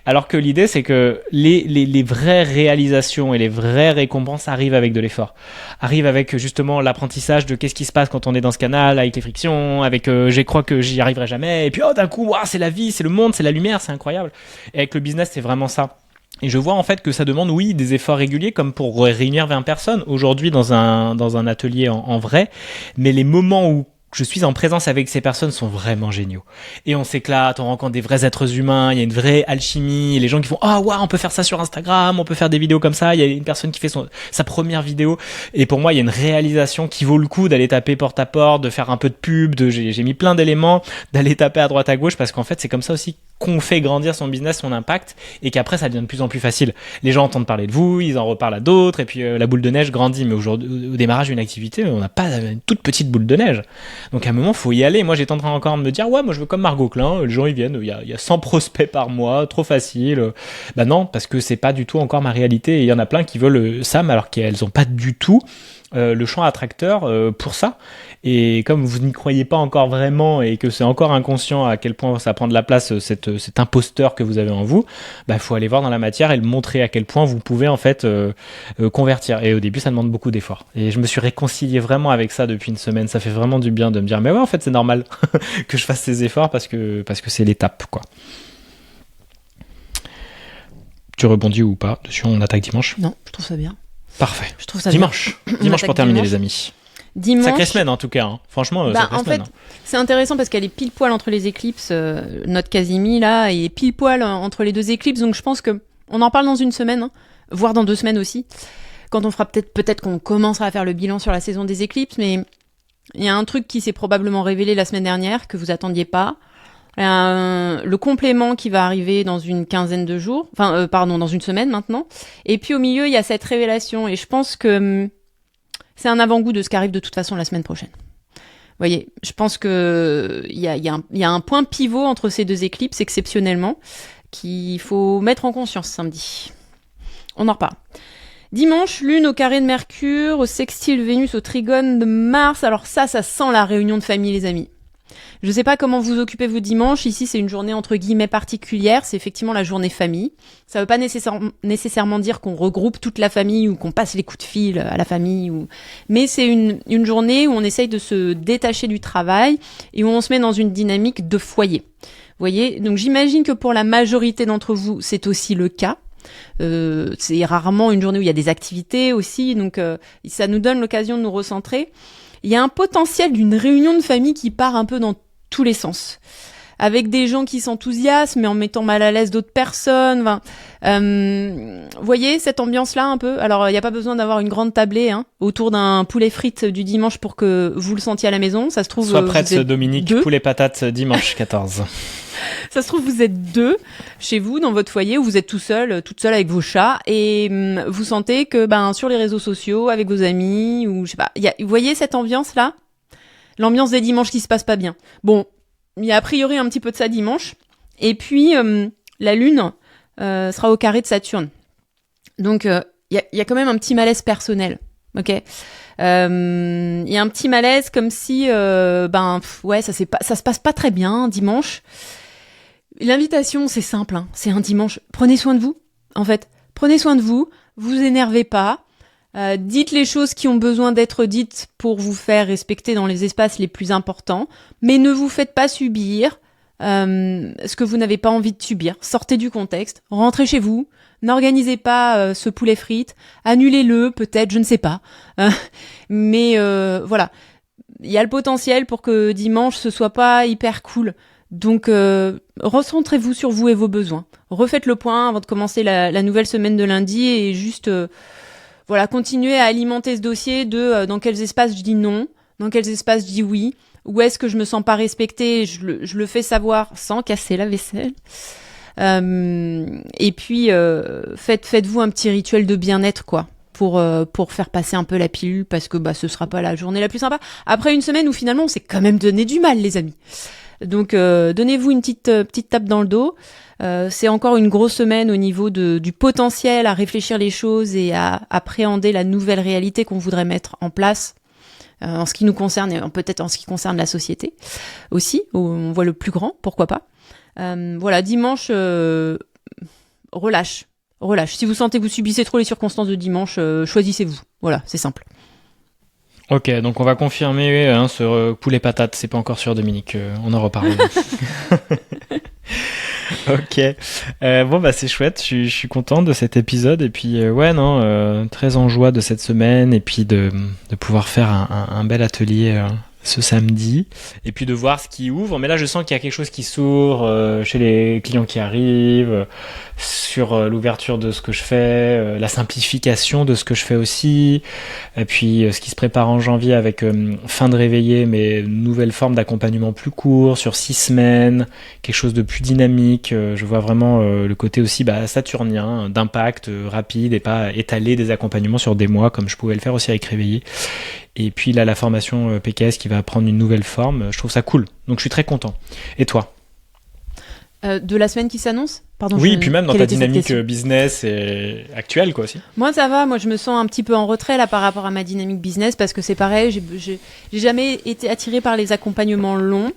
Alors que l'idée, c'est que les vraies réalisations et les vraies récompenses arrivent avec de l'effort. Arrivent avec justement l'apprentissage de qu'est-ce qui se passe quand on est dans ce canal, avec les frictions, avec je crois que j'y arriverai jamais. Et puis d'un coup, c'est la vie, c'est le monde, c'est la lumière, c'est incroyable. Et avec le business, c'est vraiment ça. Et je vois en fait que ça demande, oui, des efforts réguliers, comme pour réunir 20 personnes aujourd'hui dans un atelier en vrai, mais les moments où je suis en présence avec ces personnes sont vraiment géniaux. Et on s'éclate, on rencontre des vrais êtres humains, il y a une vraie alchimie, les gens qui font on peut faire ça sur Instagram, on peut faire des vidéos comme ça, il y a une personne qui fait sa première vidéo, et pour moi il y a une réalisation qui vaut le coup d'aller taper porte à porte, de faire un peu de pub, j'ai mis plein d'éléments, d'aller taper à droite à gauche, parce qu'en fait c'est comme ça aussi qu'on fait grandir son business, son impact, et qu'après ça devient de plus en plus facile. Les gens entendent parler de vous, ils en reparlent à d'autres, et puis la boule de neige grandit. Mais aujourd'hui, au démarrage d'une activité, on n'a pas une toute petite boule de neige. Donc à un moment, faut y aller. Moi, j'étais en train encore de me dire, moi je veux comme Margot Klein, les gens ils viennent, il y a 100 prospects par mois, trop facile. Bah non, parce que c'est pas du tout encore ma réalité, et il y en a plein qui veulent ça, mais alors qu'elles ont pas du tout le champ attracteur pour ça. Et comme vous n'y croyez pas encore vraiment et que c'est encore inconscient à quel point ça prend de la place, cet imposteur que vous avez en vous, bah faut aller voir dans la matière et le montrer à quel point vous pouvez en fait convertir. Et au début ça demande beaucoup d'efforts. Et je me suis réconcilié vraiment avec ça depuis une semaine. Ça fait vraiment du bien de me dire mais ouais en fait c'est normal que je fasse ces efforts parce que c'est l'étape, quoi. Tu rebondis ou pas dessus? On attaque dimanche? Non, je trouve ça bien. Parfait. Je trouve ça dimanche. Bien. Dimanche pour terminer, les amis. Dimanche. Sacrée semaine en tout cas. Hein. Franchement, sacrée semaine. En fait, c'est intéressant parce qu'elle est pile poil entre les éclipses. Notre Casimi là est pile poil entre les deux éclipses. Donc je pense que on en parle dans une semaine, hein, voire dans 2 semaines aussi. Quand on fera peut-être qu'on commencera à faire le bilan sur la saison des éclipses. Mais il y a un truc qui s'est probablement révélé la semaine dernière que vous attendiez pas. Le complément qui va arriver dans une quinzaine de jours, dans une semaine maintenant. Et puis au milieu, il y a cette révélation, et je pense que c'est un avant-goût de ce qui arrive de toute façon la semaine prochaine. Vous voyez, je pense que il y a un point pivot entre ces 2 éclipses exceptionnellement qu'il faut mettre en conscience samedi. On en reparle. Dimanche, Lune au carré de Mercure, au sextile Vénus, au trigone de Mars. Alors ça sent la réunion de famille, les amis. Je sais pas comment vous occupez vous dimanche. Ici, c'est une journée entre guillemets particulière. C'est effectivement la journée famille. Ça veut pas nécessairement dire qu'on regroupe toute la famille ou qu'on passe les coups de fil à la famille. Mais c'est une journée où on essaye de se détacher du travail et où on se met dans une dynamique de foyer. Vous voyez ? Donc j'imagine que pour la majorité d'entre vous, c'est aussi le cas. C'est rarement une journée où il y a des activités aussi. Donc ça nous donne l'occasion de nous recentrer. Il y a un potentiel d'une réunion de famille qui part un peu dans tous les sens. Avec des gens qui s'enthousiasment, mais en mettant mal à l'aise d'autres personnes. Vous voyez cette ambiance-là un peu ? Alors, il n'y a pas besoin d'avoir une grande tablée autour d'un poulet frites du dimanche pour que vous le sentiez à la maison. Ça se trouve, sois prête, Dominique, poulet patate dimanche 14. Ça se trouve, vous êtes 2 chez vous, dans votre foyer, où vous êtes toute seule avec vos chats, et vous sentez que sur les réseaux sociaux, avec vos amis, ou je sais pas, vous voyez cette ambiance-là ? L'ambiance des dimanches qui se passe pas bien. Bon, il y a a priori un petit peu de ça dimanche, et puis la Lune sera au carré de Saturne. Donc, il y a quand même un petit malaise personnel, ok ? Il y a un petit malaise comme si, ça se passe pas très bien dimanche. L'invitation, c'est simple, c'est un dimanche. Prenez soin de vous, en fait. Prenez soin de vous, vous énervez pas. Dites les choses qui ont besoin d'être dites pour vous faire respecter dans les espaces les plus importants. Mais ne vous faites pas subir ce que vous n'avez pas envie de subir. Sortez du contexte, rentrez chez vous. N'organisez pas ce poulet frites. Annulez-le, peut-être, je ne sais pas. Mais voilà. Il y a le potentiel pour que dimanche, ce soit pas hyper cool. Donc, recentrez-vous sur vous et vos besoins. Refaites le point avant de commencer la nouvelle semaine de lundi et juste, continuez à alimenter ce dossier de dans quels espaces je dis non, dans quels espaces je dis oui, où est-ce que je me sens pas respectée, je le fais savoir sans casser la vaisselle. Et puis, faites-vous un petit rituel de bien-être, quoi. Pour faire passer un peu la pilule, parce que ce sera pas la journée la plus sympa. Après une semaine où finalement on s'est quand même donné du mal, les amis. Donc donnez-vous une petite tape dans le dos. C'est encore une grosse semaine au niveau du potentiel à réfléchir les choses et à appréhender la nouvelle réalité qu'on voudrait mettre en place. en ce qui nous concerne et peut-être en ce qui concerne la société aussi, où on voit le plus grand, pourquoi pas. Voilà, dimanche, relâche. Si vous sentez que vous subissez trop les circonstances de dimanche, choisissez-vous. Voilà, c'est simple. Ok, donc on va confirmer ce poulet patate, c'est pas encore sûr Dominique, on en reparle. Ok, bon bah c'est chouette, je suis content de cet épisode et puis très en joie de cette semaine et puis de pouvoir faire un bel atelier ce samedi et puis de voir ce qui ouvre. Mais là je sens qu'il y a quelque chose qui s'ouvre chez les clients qui arrivent, sur l'ouverture de ce que je fais, la simplification de ce que je fais aussi, et puis ce qui se prépare en janvier avec fin de réveillé, mais nouvelle forme d'accompagnement plus court, sur 6 semaines, quelque chose de plus dynamique. Je vois vraiment le côté aussi saturnien, d'impact rapide et pas étaler des accompagnements sur des mois comme je pouvais le faire aussi avec réveillé. Et puis là, la formation PKS qui va prendre une nouvelle forme, je trouve ça cool. Donc je suis très content. Et toi ? De la semaine qui s'annonce ? Pardon. Oui, puis même dans ta dynamique business et actuelle, quoi, aussi. Moi, ça va. Moi, je me sens un petit peu en retrait là par rapport à ma dynamique business parce que c'est pareil. J'ai jamais été attirée par les accompagnements longs.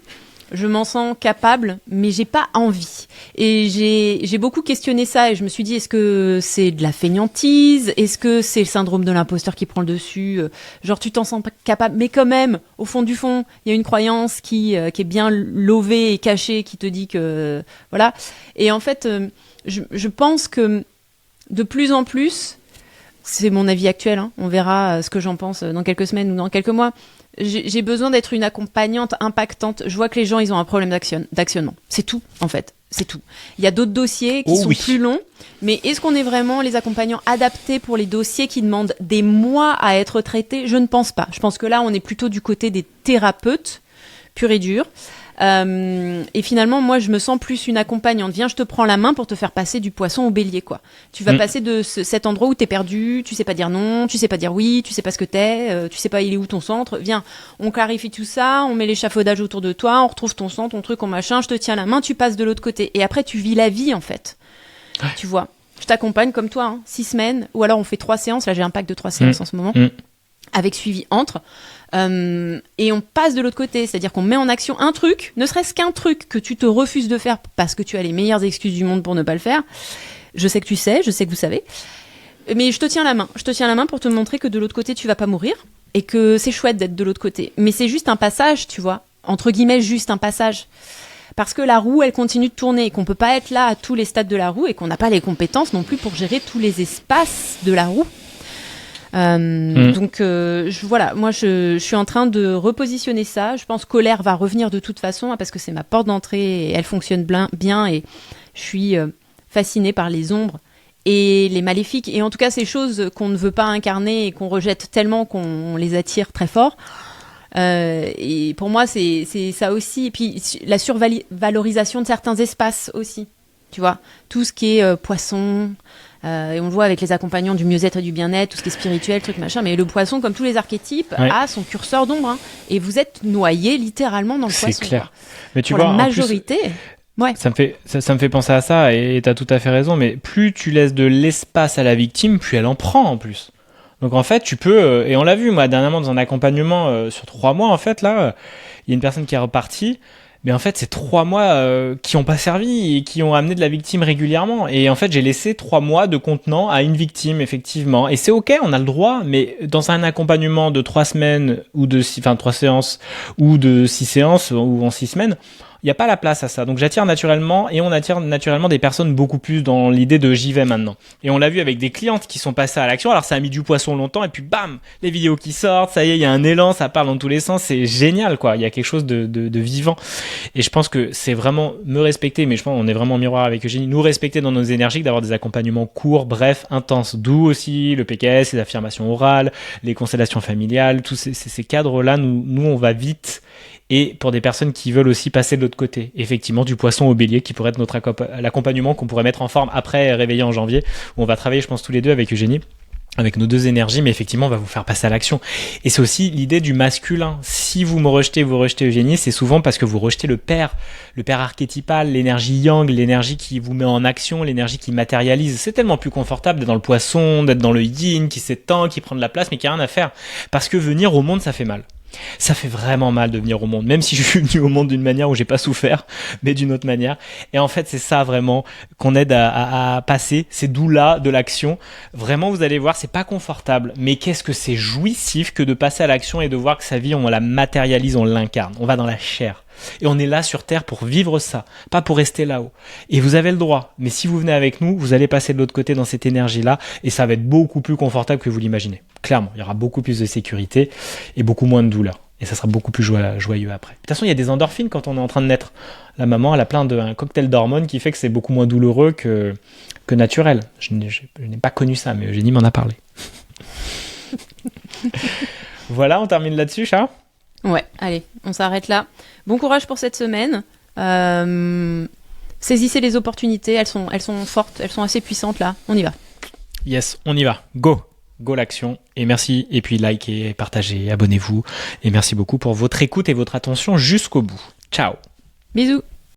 Je m'en sens capable, mais j'ai pas envie. Et j'ai beaucoup questionné ça et je me suis dit, est-ce que c'est de la fainéantise ? Est-ce que c'est le syndrome de l'imposteur qui prend le dessus ? Genre, tu t'en sens pas capable, mais quand même, au fond du fond, il y a une croyance qui est bien lovée et cachée qui te dit que... Voilà. Et en fait, je pense que de plus en plus, c'est mon avis actuel, hein, on verra ce que j'en pense dans quelques semaines ou dans quelques mois, j'ai besoin d'être une accompagnante impactante. Je vois que les gens, ils ont un problème d'actionnement. C'est tout, en fait. C'est tout. Il y a d'autres dossiers qui sont plus longs, mais est-ce qu'on est vraiment les accompagnants adaptés pour les dossiers qui demandent des mois à être traités ? Je ne pense pas. Je pense que là, on est plutôt du côté des thérapeutes, purs et durs. Et finalement, moi, je me sens plus une accompagnante. Viens, je te prends la main pour te faire passer du poisson au bélier, quoi. Tu vas passer de cet endroit où t'es perdu, tu sais pas dire non, tu sais pas dire oui, tu sais pas ce que t'es, tu sais pas il est où ton centre. Viens, on clarifie tout ça, on met l'échafaudage autour de toi, on retrouve ton centre, ton truc, ton machin, je te tiens la main, tu passes de l'autre côté. Et après, tu vis la vie, en fait. Ouais. Tu vois. Je t'accompagne comme toi, 6 semaines, ou alors on fait 3 séances. Là, j'ai un pack de 3 séances en ce moment, avec suivi entre. Et on passe de l'autre côté, c'est-à-dire qu'on met en action un truc, ne serait-ce qu'un truc que tu te refuses de faire parce que tu as les meilleures excuses du monde pour ne pas le faire. Je sais que tu sais, je sais que vous savez, mais je te tiens la main pour te montrer que de l'autre côté tu vas pas mourir et que c'est chouette d'être de l'autre côté, mais c'est juste un passage, tu vois, entre guillemets juste un passage, parce que la roue elle continue de tourner et qu'on peut pas être là à tous les stades de la roue et qu'on n'a pas les compétences non plus pour gérer tous les espaces de la roue. Donc voilà, moi je suis en train de repositionner ça. Je pense que Colère va revenir de toute façon, parce que c'est ma porte d'entrée et elle fonctionne bien et je suis fascinée par les ombres et les maléfiques et en tout cas ces choses qu'on ne veut pas incarner et qu'on rejette tellement qu'on les attire très fort. Et pour moi c'est ça aussi, et puis la survalorisation de certains espaces aussi, tu vois, tout ce qui est poisson. Et on le voit avec les accompagnants du mieux-être et du bien-être, tout ce qui est spirituel, truc machin. Mais le poisson, comme tous les archétypes, a son curseur d'ombre. Hein, et vous êtes noyé littéralement dans le poisson. C'est clair. Mais tu vois, la majorité. Ouais. Ça me fait penser à ça, et t'as tout à fait raison. Mais plus tu laisses de l'espace à la victime, plus elle en prend en plus. Donc en fait, tu peux, et on l'a vu moi dernièrement dans un accompagnement sur 3 mois en fait là, il y a une personne qui est repartie. Mais en fait, c'est 3 mois qui n'ont pas servi et qui ont amené de la victime régulièrement. Et en fait, j'ai laissé 3 mois de contenant à une victime, effectivement. Et c'est ok, on a le droit, mais dans un accompagnement de 3 semaines ou 3 séances ou de 6 séances ou en 6 semaines, il n'y a pas la place à ça. Donc j'attire naturellement, et on attire naturellement des personnes beaucoup plus dans l'idée de j'y vais maintenant. Et on l'a vu avec des clientes qui sont passées à l'action. Alors ça a mis du poisson longtemps, et puis bam, les vidéos qui sortent, ça y est, il y a un élan, ça parle dans tous les sens, c'est génial quoi. Il y a quelque chose de vivant. Et je pense que c'est vraiment me respecter, mais je pense qu'on est vraiment en miroir avec Eugénie, nous respecter dans nos énergies, d'avoir des accompagnements courts, brefs, intenses, doux aussi, le PKS, les affirmations orales, les constellations familiales, tous ces cadres-là, nous on va vite. Et pour des personnes qui veulent aussi passer de l'autre côté, effectivement, du poisson au bélier, qui pourrait être l'accompagnement qu'on pourrait mettre en forme après réveillé en janvier, où on va travailler, je pense, tous les deux avec Eugénie. avec nos deux énergies, mais effectivement, on va vous faire passer à l'action. Et c'est aussi l'idée du masculin. Si vous me rejetez, vous rejetez Eugénie, c'est souvent parce que vous rejetez le père archétypal, l'énergie yang, l'énergie qui vous met en action, l'énergie qui matérialise. C'est tellement plus confortable d'être dans le poisson, d'être dans le yin, qui s'étend, qui prend de la place, mais qui a rien à faire. Parce que venir au monde, ça fait mal. Ça fait vraiment mal de venir au monde, même si je suis venu au monde d'une manière où j'ai pas souffert, mais d'une autre manière. Et en fait, c'est ça vraiment qu'on aide à passer, c'est d'où là de l'action. Vraiment, vous allez voir, c'est pas confortable, mais qu'est-ce que c'est jouissif que de passer à l'action et de voir que sa vie, on la matérialise, on l'incarne, on va dans la chair. Et on est là sur Terre pour vivre ça, pas pour rester là-haut. Et vous avez le droit, mais si vous venez avec nous, vous allez passer de l'autre côté dans cette énergie-là, et ça va être beaucoup plus confortable que vous l'imaginez. Clairement, il y aura beaucoup plus de sécurité et beaucoup moins de douleur. Et ça sera beaucoup plus joyeux après. De toute façon, il y a des endorphines quand on est en train de naître. La maman, elle a plein un cocktail d'hormones qui fait que c'est beaucoup moins douloureux que naturel. Je n'ai pas connu ça, mais Eugénie m'en a parlé. Voilà, on termine là-dessus, Chat. Ouais, allez, on s'arrête là. Bon courage pour cette semaine. Saisissez les opportunités, elles sont fortes, elles sont assez puissantes là. On y va. Yes, on y va. Go l'action. Et merci. Et puis likez, partagez, abonnez-vous. Et merci beaucoup pour votre écoute et votre attention jusqu'au bout. Ciao. Bisous.